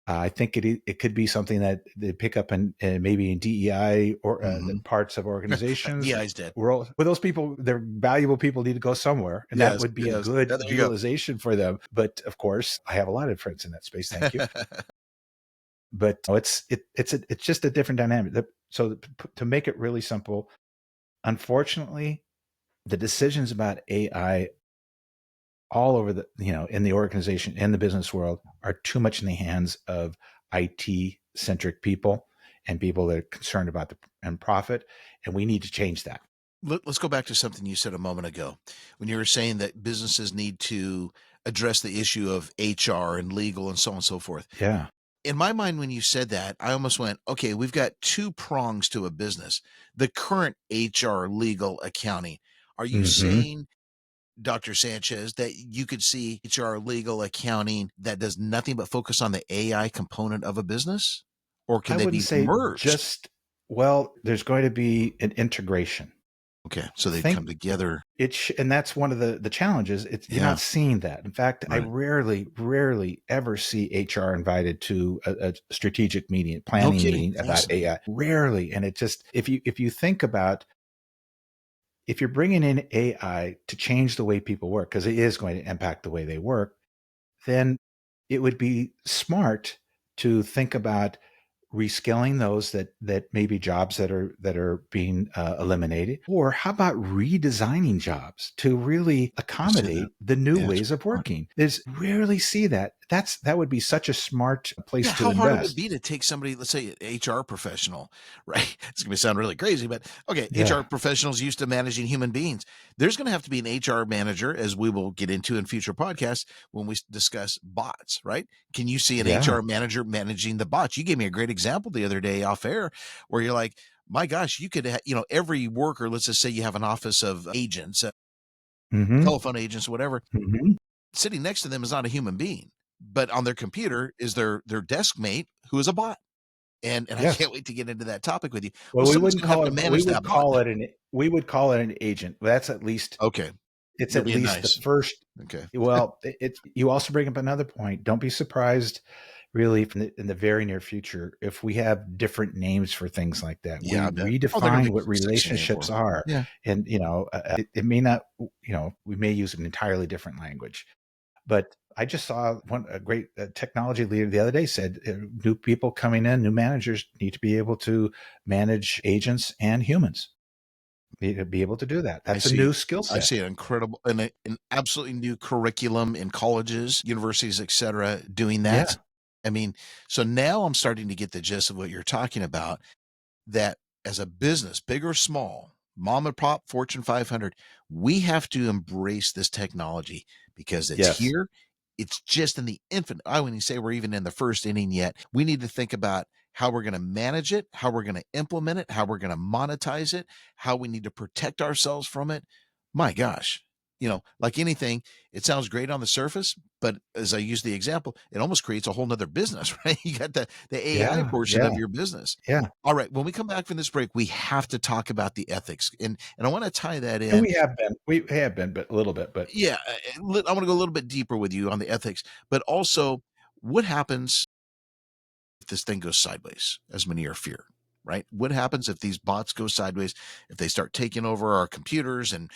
Speaker 2: I think it could be something that they pick up in maybe in DEI or the
Speaker 1: Mm-hmm.
Speaker 2: parts of organizations.
Speaker 1: DI's dead.
Speaker 2: Well, those people, they're valuable people, need to go somewhere, and that
Speaker 1: Yes.
Speaker 2: would be a
Speaker 1: Yes.
Speaker 2: good
Speaker 1: Yeah, there you go.
Speaker 2: utilization for them. But of course, I have a lot of friends in that space. Thank you. But it's just a different dynamic. So to make it really simple, unfortunately, the decisions about AI all over in the organization, in the business world, are too much in the hands of IT centric people and people that are concerned about the and profit. And we need to change that.
Speaker 1: Let's go back to something you said a moment ago when you were saying that businesses need to address the issue of HR and legal and so on and so forth.
Speaker 2: Yeah.
Speaker 1: In my mind, when you said that, I almost went, okay, we've got two prongs to a business: the current HR, legal, accounting. Are you
Speaker 2: Hmm.
Speaker 1: saying, Dr. Sanchez, that you could see HR, legal, accounting that does nothing but focus on the AI component of a business? Or can
Speaker 2: I
Speaker 1: they
Speaker 2: wouldn't
Speaker 1: be
Speaker 2: say
Speaker 1: merged?
Speaker 2: just, well, there's going to be an integration.
Speaker 1: Okay, so they'd
Speaker 2: Think
Speaker 1: come together.
Speaker 2: and that's one of the challenges. You're
Speaker 1: Yeah,
Speaker 2: not seeing that. In fact, I
Speaker 1: right.
Speaker 2: rarely ever see HR invited to a strategic meeting,
Speaker 1: No
Speaker 2: planning
Speaker 1: kidding.
Speaker 2: meeting about
Speaker 1: Fascinating.
Speaker 2: AI. Rarely, and it just if you think about, if you're bringing in AI to change the way people work, because it is going to impact the way they work, then it would be smart to think about reskilling those that maybe jobs that are being eliminated, or how about redesigning jobs to really
Speaker 1: I see that.
Speaker 2: accommodate the new
Speaker 1: Yeah, that's a
Speaker 2: ways
Speaker 1: great
Speaker 2: of
Speaker 1: point.
Speaker 2: working. There's rarely see that. That would be such a smart
Speaker 1: Yeah,
Speaker 2: place to
Speaker 1: how hard it would
Speaker 2: invest.
Speaker 1: be to take somebody, let's say, an HR professional, right? It's going to sound really crazy, but okay,
Speaker 2: Yeah.
Speaker 1: HR professionals used to managing human beings. There's going to have to be an HR manager, as we will get into in future podcasts when we discuss bots, right? Can you see an
Speaker 2: Yeah.
Speaker 1: HR manager managing the bots? You gave me a great example the other day off air where you're like, my gosh, you could, every worker, let's just say you have an office of agents,
Speaker 2: Hmm.
Speaker 1: telephone agents, whatever,
Speaker 2: Hmm.
Speaker 1: sitting next to them is not a human being, but on their computer is their desk mate who is a bot. And I
Speaker 2: Yes.
Speaker 1: can't wait to get into that topic with you. Well,
Speaker 2: Well,
Speaker 1: somebody's going to have to
Speaker 2: we
Speaker 1: manage
Speaker 2: would
Speaker 1: that bot
Speaker 2: call
Speaker 1: now.
Speaker 2: it an agent. That's at least
Speaker 1: Okay,
Speaker 2: it's
Speaker 1: you're
Speaker 2: at
Speaker 1: being
Speaker 2: least the
Speaker 1: nice.
Speaker 2: first.
Speaker 1: Okay.
Speaker 2: Well, you also bring up another point. Don't be surprised. really in the very near future, if we have different names for things like that,
Speaker 1: Yeah,
Speaker 2: we
Speaker 1: I bet. Oh, they're gonna
Speaker 2: redefine
Speaker 1: make
Speaker 2: what
Speaker 1: some sexy name for
Speaker 2: relationships
Speaker 1: 'em.
Speaker 2: are.
Speaker 1: Yeah.
Speaker 2: And, it may not, we may use an entirely different language. But I just saw a great technology leader the other day said new people coming in, new managers need to be able to manage agents and humans, be able to do that.
Speaker 1: I
Speaker 2: That's a
Speaker 1: see
Speaker 2: new skill
Speaker 1: I
Speaker 2: set.
Speaker 1: see an incredible an absolutely new curriculum in colleges, universities, etcetera, doing that.
Speaker 2: Yeah.
Speaker 1: I mean, so now I'm starting to get the gist of what you're talking about, that as a business, big or small, mom and pop, Fortune 500, we have to embrace this technology because it's
Speaker 2: Yes.
Speaker 1: here. It's just in the infant. I wouldn't say we're even in the first inning yet. We need to think about how we're going to manage it, how we're going to implement it, how we're going to monetize it, how we need to protect ourselves from it. My gosh, like anything, it sounds great on the surface, but as I use the example, it almost creates a whole nother business, right? You got the AI
Speaker 2: Yeah.
Speaker 1: portion
Speaker 2: Yeah.
Speaker 1: of your business.
Speaker 2: Yeah.
Speaker 1: All right. When we come back from this break, we have to talk about the ethics, and I want to tie that
Speaker 2: And
Speaker 1: in.
Speaker 2: we have been, but a little bit, but
Speaker 1: Yeah, I want to go a little bit deeper with you on the ethics, but also what happens if this thing goes sideways, as many are fear, right? What happens if these bots go sideways, if they start taking over our computers and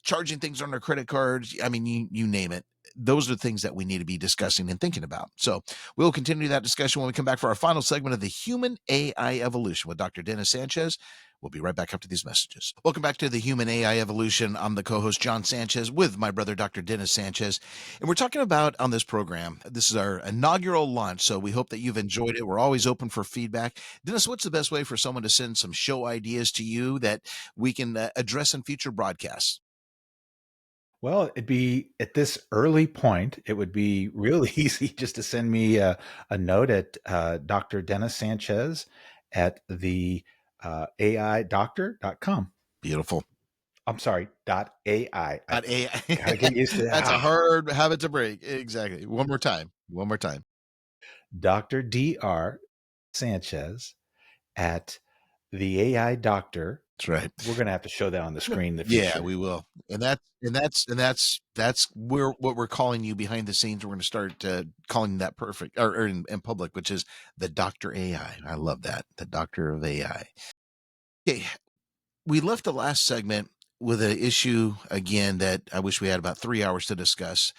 Speaker 1: charging things on our credit cards? I mean, you name it. Those are things that we need to be discussing and thinking about. So we'll continue that discussion when we come back for our final segment of the Human AI Evolution with Dr. Dennis Sanchez. We'll be right back after these messages. Welcome back to the Human AI Evolution. I'm the co-host John Sanchez with my brother Dr. Dennis Sanchez. And we're talking about on this program, this is our inaugural launch, so we hope that you've enjoyed it. We're always open for feedback. Dennis, what's the best way for someone to send some show ideas to you that we can address in future broadcasts?
Speaker 2: well, it'd be at this early point, it would be really easy just to send me a note at Dr. Dennis Sanchez at the AIdoctor.com.
Speaker 1: Beautiful.
Speaker 2: I'm sorry, .ai. I gotta
Speaker 1: AI.
Speaker 2: get used to
Speaker 1: That's a hard habit to break. Exactly. One more time. One more time.
Speaker 2: Dr. Dr. Sanchez at the AI Doctor.
Speaker 1: That's right.
Speaker 2: We're gonna have to show that on the screen in the
Speaker 1: Yeah,
Speaker 2: future.
Speaker 1: we will. And that's where what we're calling you behind the scenes. We're going to start calling that perfect or in public, which is the Doctor AI. I love that, the Doctor of AI. Okay, we left the last segment with an issue again that I wish we had about 3 hours to discuss,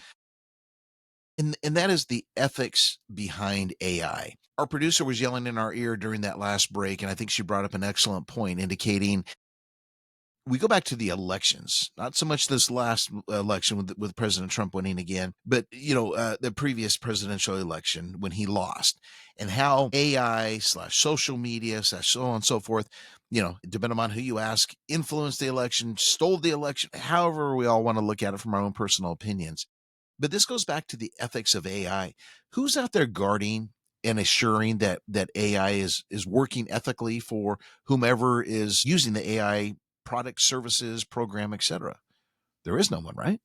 Speaker 1: and that is the ethics behind AI. Our producer was yelling in our ear during that last break, and I think she brought up an excellent point, indicating we go back to the elections, not so much this last election with President Trump winning again, but the previous presidential election when he lost, and how AI slash social media slash so on and so forth, depending on who you ask, influenced the election, stole the election, however we all want to look at it from our own personal opinions. But this goes back to the ethics of AI. Who's out there guarding and assuring that AI is working ethically for whomever is using the AI product, services, program, etc.? There is no one, right?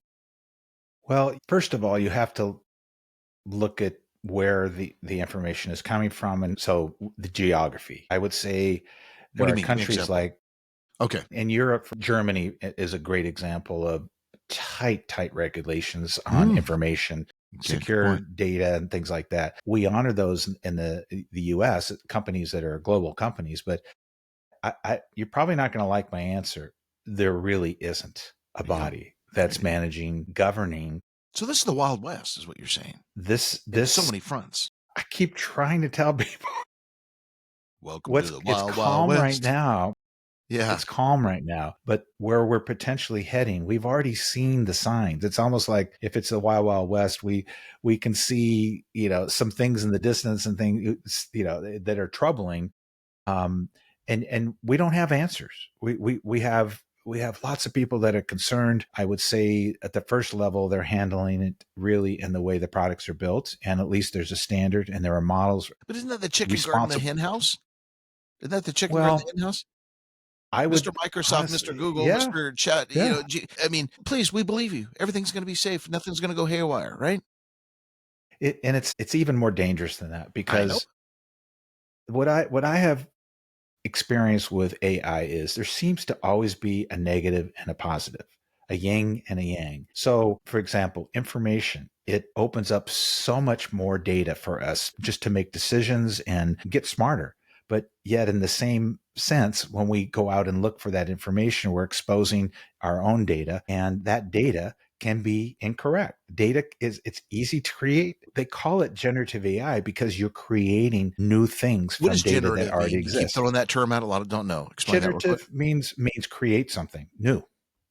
Speaker 2: Well, first of all, you have to look at where the information is coming from, and so the geography. I would say
Speaker 1: What
Speaker 2: there
Speaker 1: do you
Speaker 2: are
Speaker 1: mean? Give me an
Speaker 2: countries
Speaker 1: example.
Speaker 2: like
Speaker 1: Okay.
Speaker 2: in Europe, Germany is a great example of tight regulations on
Speaker 1: Mm,
Speaker 2: information,
Speaker 1: okay. Good
Speaker 2: secure
Speaker 1: point.
Speaker 2: data, and things like that. We honor those in the U.S. companies that are global companies, but you're probably not going to like my answer. There really isn't a
Speaker 1: Yeah.
Speaker 2: body that's
Speaker 1: Right.
Speaker 2: managing, governing
Speaker 1: So this is the Wild West, is what you're saying,
Speaker 2: this.
Speaker 1: in so
Speaker 2: This
Speaker 1: many fronts.
Speaker 2: I keep trying to tell people
Speaker 1: Welcome to the
Speaker 2: it's
Speaker 1: Wild Wild
Speaker 2: calm right
Speaker 1: West.
Speaker 2: now.
Speaker 1: Yeah.
Speaker 2: It's calm right now, but where we're potentially heading, we've already seen the signs. It's almost like if it's the Wild Wild West, we can see some things in the distance and things that are troubling, um, and we don't have answers. We have lots of people that are concerned. I would say at the first level, they're handling it really in the way the products are built, and at least there's a standard and there are models
Speaker 1: But isn't that the chicken guarding the
Speaker 2: responsible.
Speaker 1: hen house? Isn't that the chicken guarding
Speaker 2: Well,
Speaker 1: the hen house?
Speaker 2: I
Speaker 1: Mr.
Speaker 2: would
Speaker 1: Microsoft, Mr.
Speaker 2: honestly,
Speaker 1: Google,
Speaker 2: yeah,
Speaker 1: Mr. Chat,
Speaker 2: yeah.
Speaker 1: I mean, please, we believe you. Everything's going to be safe. Nothing's going to go haywire, right?
Speaker 2: And it's even more dangerous than that
Speaker 1: I know.
Speaker 2: because what I have experienced with AI is there seems to always be a negative and a positive, a yin and a yang. So, for example, information. it opens up so much more data for us just to make decisions and get smarter. But yet, in the same sense, when we go out and look for that information, we're exposing our own data, and that data can be incorrect. Data is it's easy to create. They call it generative AI because you're creating new things
Speaker 1: What
Speaker 2: from
Speaker 1: does
Speaker 2: data that
Speaker 1: generative
Speaker 2: already
Speaker 1: mean? You keep
Speaker 2: exists.
Speaker 1: throwing that term out. A lot of don't know. Explain that real quick.
Speaker 2: Generative means create something new.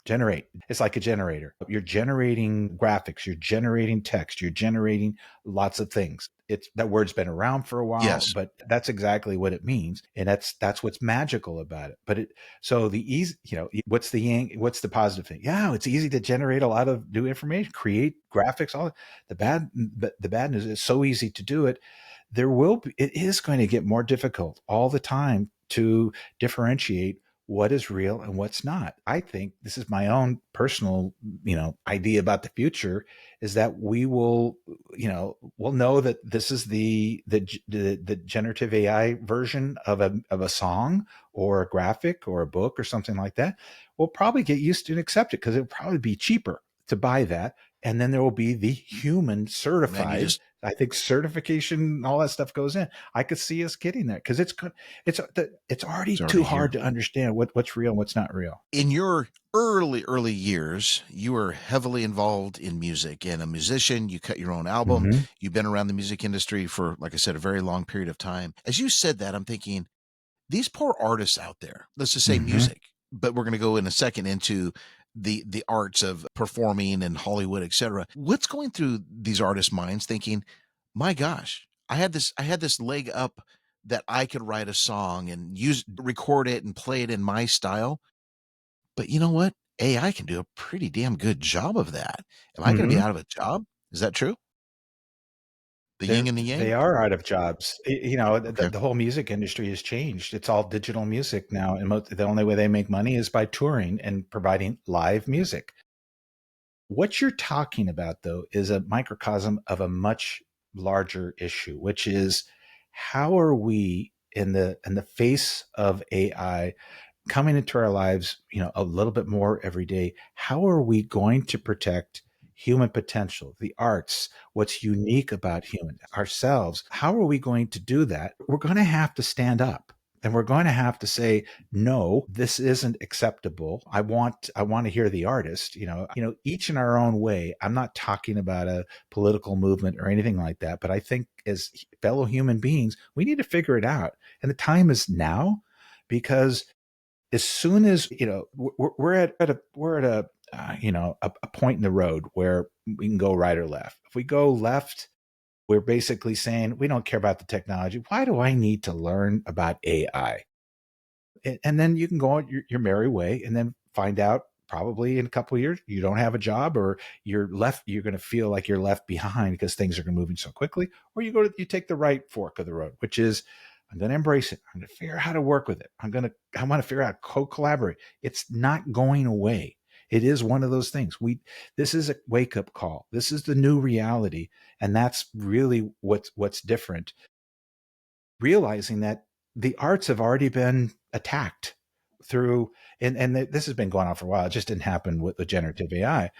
Speaker 2: Generate. It's like a generator. You're generating graphics, you're generating text, you're generating lots of things. It's that word's been around for a while,
Speaker 1: Yes.
Speaker 2: but that's exactly what it means, and that's what's magical about it. But it so the easy, what's the positive thing? Yeah, it's easy to generate a lot of new information, create graphics. All the bad news is so easy to do it. It is going to get more difficult all the time to differentiate what is real and what's not. I think this is my own personal, idea about the future is that we'll know that this is the generative AI version of a song or a graphic or a book or something like that. We'll probably get used to and accept it because it'll probably be cheaper to buy that. And then there will be the human
Speaker 1: Man, you
Speaker 2: certified.
Speaker 1: just
Speaker 2: I think certification, all that stuff goes in. I could see us getting that because it's already
Speaker 1: it's already
Speaker 2: too
Speaker 1: here.
Speaker 2: hard to understand what's real and what's not real.
Speaker 1: In your early years, you were heavily involved in music and a musician. You cut your own album.
Speaker 2: Hmm.
Speaker 1: You've been around the music industry for, like I said, a very long period of time. As you said that, I'm thinking these poor artists out there, let's just say
Speaker 2: Hmm.
Speaker 1: music, but we're going to go in a second into the arts of performing and Hollywood, etc. What's going through these artists' minds thinking, my gosh, I had this leg up that I could write a song and record it and play it in my style. But you know what? AI can do a pretty damn good job of that. Am I going to be
Speaker 2: Hmm.
Speaker 1: out of a job? Is that true? The yin and the
Speaker 2: They
Speaker 1: yang?
Speaker 2: are out of jobs.
Speaker 1: Okay.
Speaker 2: The whole music industry has changed. It's all digital music now, and the only way they make money is by touring and providing live music. What you're talking about, though, is a microcosm of a much larger issue, which is how are we in the face of AI coming into our lives, a little bit more every day? How are we going to protect human potential, the arts, what's unique about human ourselves? How are we going to do that? We're going to have to stand up. And we're going to have to say, no, this isn't acceptable. I want to hear the artist, each in our own way. I'm not talking about a political movement or anything like that, but I think as fellow human beings, we need to figure it out. And the time is now, because as soon as we're at a point in the road where we can go right or left. If we go left, we're basically saying we don't care about the technology. Why do I need to learn about AI? And then you can go on your merry way and then find out probably in a couple of years you don't have a job, or you're going to feel like you're left behind because things are moving so quickly. Or you take the right fork of the road, which is I'm going to embrace it. I'm going to figure out how to work with it. I want to figure out how to co-collaborate. It's not going away. It is one of those things. This is a wake up call. This is the new reality, and that's really what's different. Realizing that the arts have already been attacked through, and this has been going on for a while. It just didn't happen with the generative AI.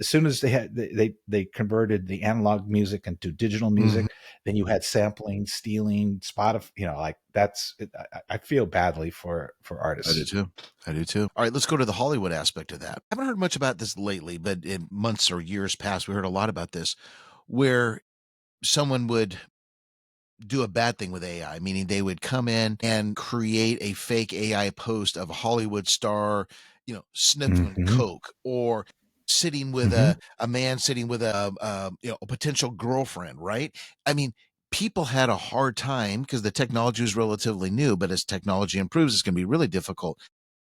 Speaker 2: As soon as they converted the analog music into digital
Speaker 1: Mhm.
Speaker 2: music, then you had sampling, stealing, Spotify. Like I feel badly for
Speaker 1: I do
Speaker 2: artists.
Speaker 1: too. I do too. All right, let's go to the Hollywood aspect of that. I haven't heard much about this lately, but in months or years past, we heard a lot about this, where someone would do a bad thing with AI, meaning they would come in and create a fake AI post of a Hollywood star, sniffing
Speaker 2: Hmm.
Speaker 1: coke, or sitting with
Speaker 2: Hmm.
Speaker 1: a man sitting with a potential girlfriend, right? I mean, people had a hard time because the technology was relatively new, but as technology improves, it's going to be really difficult.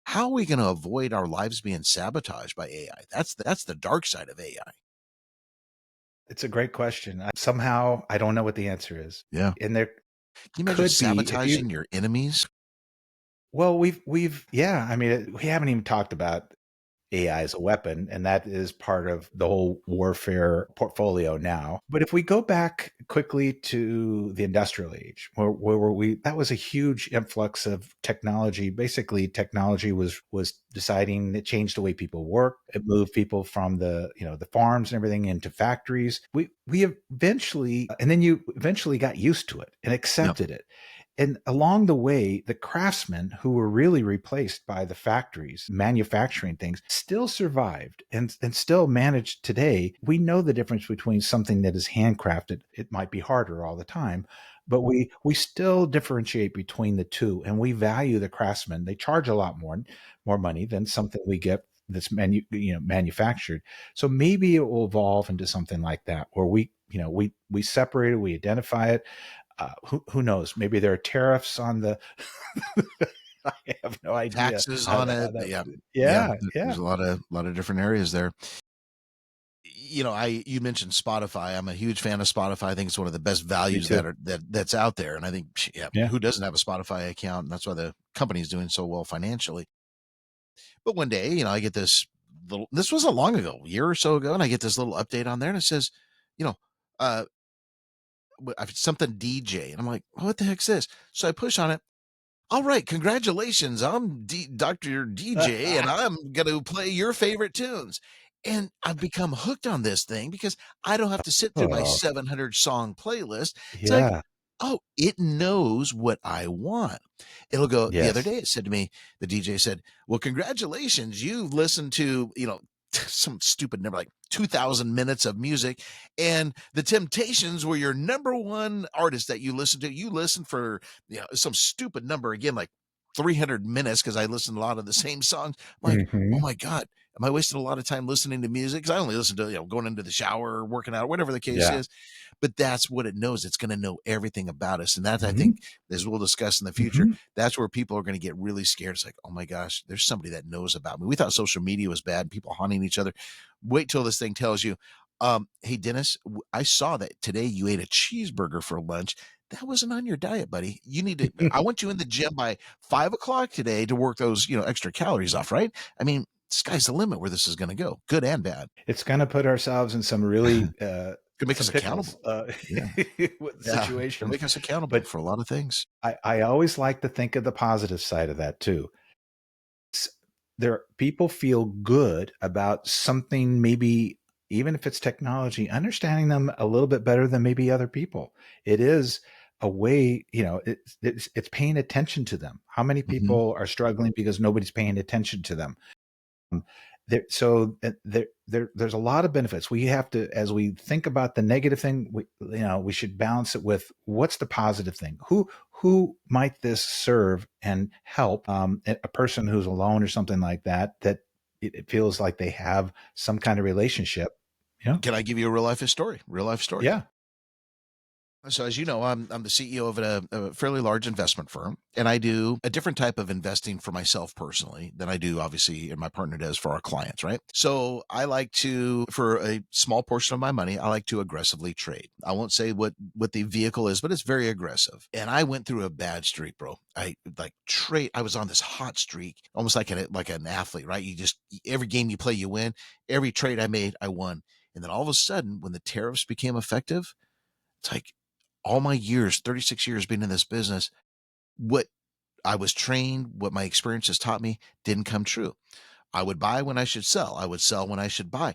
Speaker 1: How are we going to avoid our lives being sabotaged by AI? That's the dark side of AI.
Speaker 2: It's a great question. Somehow I don't know what the answer is,
Speaker 1: Yeah.
Speaker 2: and there
Speaker 1: Can you imagine
Speaker 2: could be if you
Speaker 1: sabotaging your enemies?
Speaker 2: well we've yeah, I mean we haven't even talked about AI as a weapon, and that is part of the whole warfare portfolio now. But if we go back quickly to the industrial age, where we that was a huge influx of technology. Basically, technology was deciding it changed the way people work. It moved people from the farms and everything into factories. We eventually, and then you eventually got used to it and
Speaker 1: Yep.
Speaker 2: accepted it. And along the way, the craftsmen who were really replaced by the factories manufacturing things still survived and still managed today. We know the difference between something that is handcrafted. It might be harder all the time, but we still differentiate between the two, and we value the craftsmen. They charge a lot more money than something we get that's manufactured. So maybe it will evolve into something like that, where we separate it, we identify it. Who knows? Maybe there are tariffs on the. I have no idea
Speaker 1: Taxes
Speaker 2: how
Speaker 1: on
Speaker 2: that.
Speaker 1: it. Yeah. Yeah.
Speaker 2: Yeah, yeah.
Speaker 1: There's a lot of different areas there. You mentioned Spotify. I'm a huge fan of Spotify. I think it's one of the best
Speaker 2: Me
Speaker 1: values
Speaker 2: too.
Speaker 1: that's out there. And I think, yeah,
Speaker 2: Yeah.
Speaker 1: who doesn't have a Spotify account? And that's why the company's doing so well financially. But one day, I get this wasn't long ago, a year or so ago, and I get this little update on there and it says, you know, uh, something DJ. And I'm like, what the heck's this? So I push on it. All right, congratulations. I'm Dr. DJ, and I'm going to play your favorite tunes. And I've become hooked on this thing because I don't have to sit through my
Speaker 2: Oh,
Speaker 1: 700 song playlist. It's like,
Speaker 2: yeah.
Speaker 1: oh, it knows what I want. It'll go. The other
Speaker 2: Yes.
Speaker 1: day, it said to me, the DJ said, well, congratulations. You've listened to, some stupid number like 2,000 minutes of music, and the Temptations were your number one artist that you listened to. You listened for some stupid number again, like 300 minutes, because I listened to a lot of the same songs. I'm like, oh
Speaker 2: Hmm.
Speaker 1: my God, am I wasting a lot of time listening to music? Because I only listen to, going into the shower, working out, whatever the case
Speaker 2: Yeah.
Speaker 1: is. But that's what it knows. It's going to know everything about us. And that, I
Speaker 2: Hmm.
Speaker 1: think, as we'll discuss in the future,
Speaker 2: Hmm.
Speaker 1: that's where people are going to get really scared. It's like, oh my gosh, there's somebody that knows about me. We thought social media was bad, people haunting each other. Wait till this thing tells you, hey, Dennis, I saw that today you ate a cheeseburger for lunch. That wasn't on your diet, buddy. You need to, I want you in the gym by 5 o'clock today to work those, extra calories off, right? I mean, sky's the limit where this is going to go, good and bad.
Speaker 2: It's going to put ourselves in some really
Speaker 1: Could make
Speaker 2: some
Speaker 1: us
Speaker 2: pickles
Speaker 1: accountable. Yeah.
Speaker 2: with
Speaker 1: Yeah. Could
Speaker 2: situations.
Speaker 1: make us accountable
Speaker 2: But
Speaker 1: for a lot of things.
Speaker 2: I always like to think of the positive side of that too. There people feel good about something, maybe even if it's technology, understanding them a little bit better than maybe other people. It is a way, it's paying attention to them. How many
Speaker 1: Hmm.
Speaker 2: people are struggling because nobody's paying attention to them? Um, there's a lot of benefits. We have to, as we think about the negative thing, we should balance it with what's the positive thing. Who might this serve and help? A person who's alone or something like that. That it feels like they have some kind of relationship.
Speaker 1: Can I give you a real life story? Real life story.
Speaker 2: Yeah,
Speaker 1: So as you know, I'm the CEO of a fairly large investment firm, and I do a different type of investing for myself personally than I do, obviously, and my partner does for our clients, right? So I like to, for a small portion of my money, I like to aggressively trade. I won't say what the vehicle is, but it's very aggressive. And I went through a bad streak, bro. I like trade. I was on this hot streak, almost like an athlete, right? You just every game you play, you win. Every trade I made, I won. And then all of a sudden, when the tariffs became effective, it's like all my years, 36 years being in this business, what I was trained, what my experiences taught me didn't come true. I would buy when I should sell. I would sell when I should buy.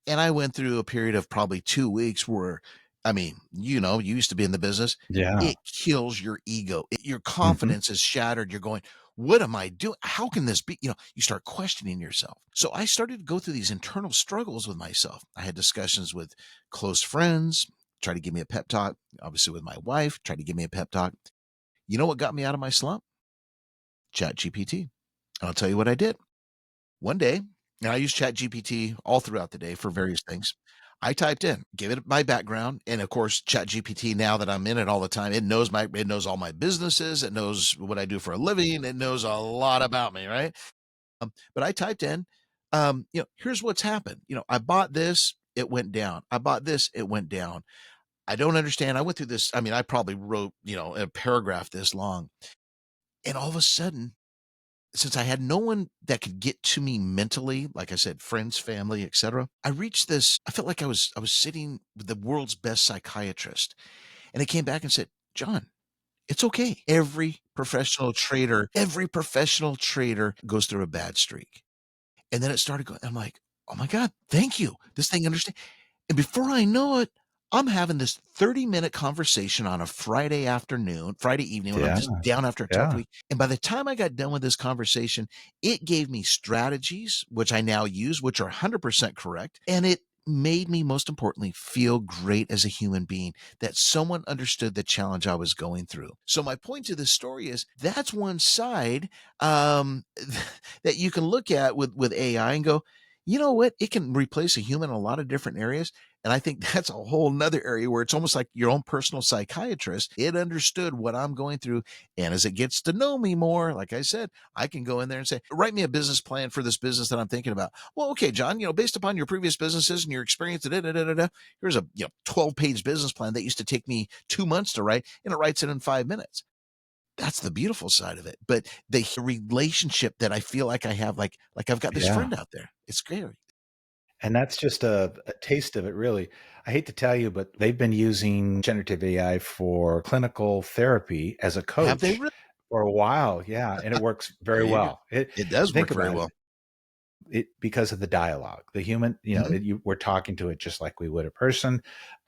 Speaker 1: And I went through a period of probably 2 weeks where, I mean, you used to be in the business.
Speaker 2: yeah.
Speaker 1: It kills your ego. Your
Speaker 2: Hmm.
Speaker 1: confidence is shattered. You're going, what am I doing? How can this be? You start questioning yourself. So I started to go through these internal struggles with myself. I had discussions with close friends, tried to give me a pep talk, obviously with my wife, tried to give me a pep talk. You know what got me out of my slump? Chat GPT. And I'll tell you what I did. One day, and I use Chat GPT all throughout the day for various things. I typed in, give it my background, and of course, Chat GPT. Now that I'm in it all the time, it knows all my businesses, it knows what I do for a living, it knows a lot about me, right? But I typed in, here's what's happened. I bought this, it went down. I bought this, it went down. I don't understand. I went through this. I mean, I probably wrote, a paragraph this long, and all of a sudden, since I had no one that could get to me mentally, like I said, friends, family, etc., I reached this. I felt like I was sitting with the world's best psychiatrist, and it came back and said, "John, it's okay. Every professional trader goes through a bad streak." And then it started going. I'm like, "Oh my god, thank you. This thing understands." And before I know it, I'm having this 30-minute conversation on a Friday evening when I'm
Speaker 2: Yeah.
Speaker 1: just down after a tough
Speaker 2: Yeah.
Speaker 1: week. And by the time I got done with this conversation, it gave me strategies, which I now use, which are 100% correct. And it made me, most importantly, feel great as a human being that someone understood the challenge I was going through. So, my point to this story is that's one side that you can look at with AI and go, you know what? It can replace a human in a lot of different areas. And I think that's a whole nother area where it's almost like your own personal psychiatrist. It understood what I'm going through. And as it gets to know me more, like I said, I can go in there and say, write me a business plan for this business that I'm thinking about. Well, okay, John, based upon your previous businesses and your experience, here's a 12-page business plan that used to take me 2 months to write, and it writes it in 5 minutes. That's the beautiful side of it. But the relationship that I feel like I have, like I've got this
Speaker 2: Yeah.
Speaker 1: friend out there. It's scary.
Speaker 2: And that's just a taste of it, really. I hate to tell you, but they've been using generative AI for clinical therapy as a
Speaker 1: Have they
Speaker 2: coach
Speaker 1: really?
Speaker 2: for a while. Yeah. And it works
Speaker 1: There
Speaker 2: very
Speaker 1: you go.
Speaker 2: well. It,
Speaker 1: It does
Speaker 2: think
Speaker 1: work very
Speaker 2: about it.
Speaker 1: well.
Speaker 2: Because of the dialogue, the human,
Speaker 1: Mhm.
Speaker 2: we're talking to it just like we would a person,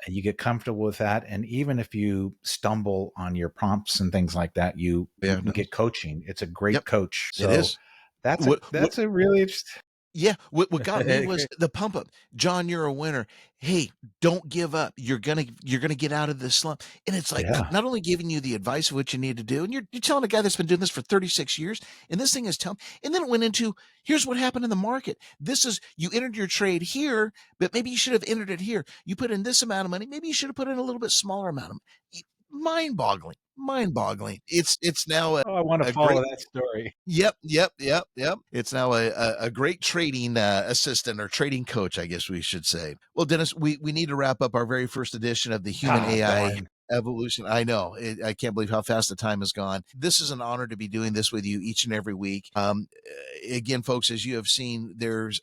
Speaker 2: and you get comfortable with that. And even if you stumble on your prompts and things like that, you
Speaker 1: Yeah,
Speaker 2: can
Speaker 1: no.
Speaker 2: get coaching. It's a
Speaker 1: Yep,
Speaker 2: great coach.
Speaker 1: it
Speaker 2: So
Speaker 1: is.
Speaker 2: that's a
Speaker 1: What
Speaker 2: that's a really interesting.
Speaker 1: Yeah, what got me was the pump up. "John, you're a winner. Hey, don't give up. You're gonna get out of this slump." And it's like,
Speaker 2: Yeah.
Speaker 1: not only giving you the advice of what you need to do, and you're telling a guy that's been doing this for 36 years, and this thing is telling, and then it went into, "Here's what happened in the market. This is you entered your trade here, but maybe you should have entered it here. You put in this amount of money, maybe you should have put in a little bit smaller amount of." Mind-boggling, mind-boggling. It's now
Speaker 2: Oh, I want to
Speaker 1: a
Speaker 2: follow
Speaker 1: great.
Speaker 2: that story.
Speaker 1: Yep. It's now a great trading assistant or trading coach, I guess we should say. Well, Dennis, we need to wrap up our very first edition of the Human
Speaker 2: Ah,
Speaker 1: AI
Speaker 2: darn.
Speaker 1: Evolution. I know. I can't believe how fast the time has gone. This is an honor to be doing this with you each and every week. Again, folks, as you have seen, there's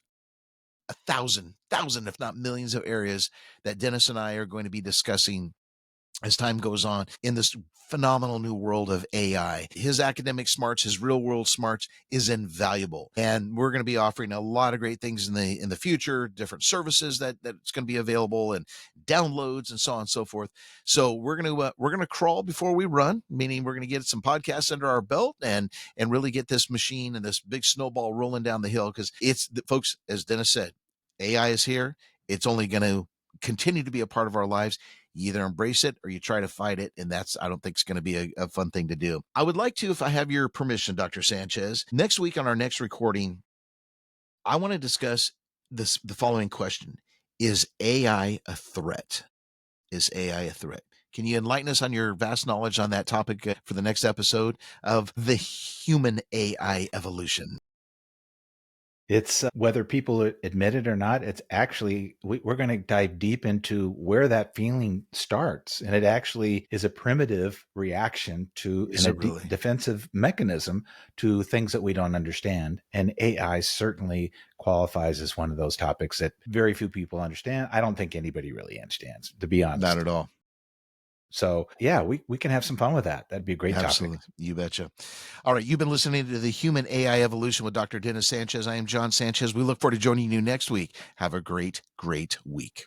Speaker 1: a thousand, if not millions of areas that Dennis and I are going to be discussing as time goes on in this phenomenal new world of AI. His academic smarts, his real world smarts is invaluable. And we're going to be offering a lot of great things in the future, different services that's going to be available and downloads and so on and so forth. So we're going to crawl before we run, meaning we're going to get some podcasts under our belt and really get this machine and this big snowball rolling down the hill, because folks, as Dennis said, AI is here. It's only going to continue to be a part of our lives. You either embrace it or you try to fight it. And that's, I don't think, is going to be a fun thing to do. I would like to, if I have your permission, Dr. Sanchez, next week on our next recording, I want to discuss the following question. Is AI a threat? Is AI a threat? Can you enlighten us on your vast knowledge on that topic for the next episode of the human AI evolution?
Speaker 2: It's whether people admit it or not, it's actually, we're going to dive deep into where that feeling starts. And it actually is a primitive reaction to
Speaker 1: Is it really?
Speaker 2: defensive mechanism to things that we don't understand. And AI certainly qualifies as one of those topics that very few people understand. I don't think anybody really understands, to be
Speaker 1: Not
Speaker 2: honest.
Speaker 1: at all.
Speaker 2: So, yeah, we can have some fun with that. That'd be a great topic.
Speaker 1: Absolutely. You betcha. All right. You've been listening to the Human AI Evolution with Dr. Dennis Sanchez. I am John Sanchez. We look forward to joining you next week. Have a great, great week.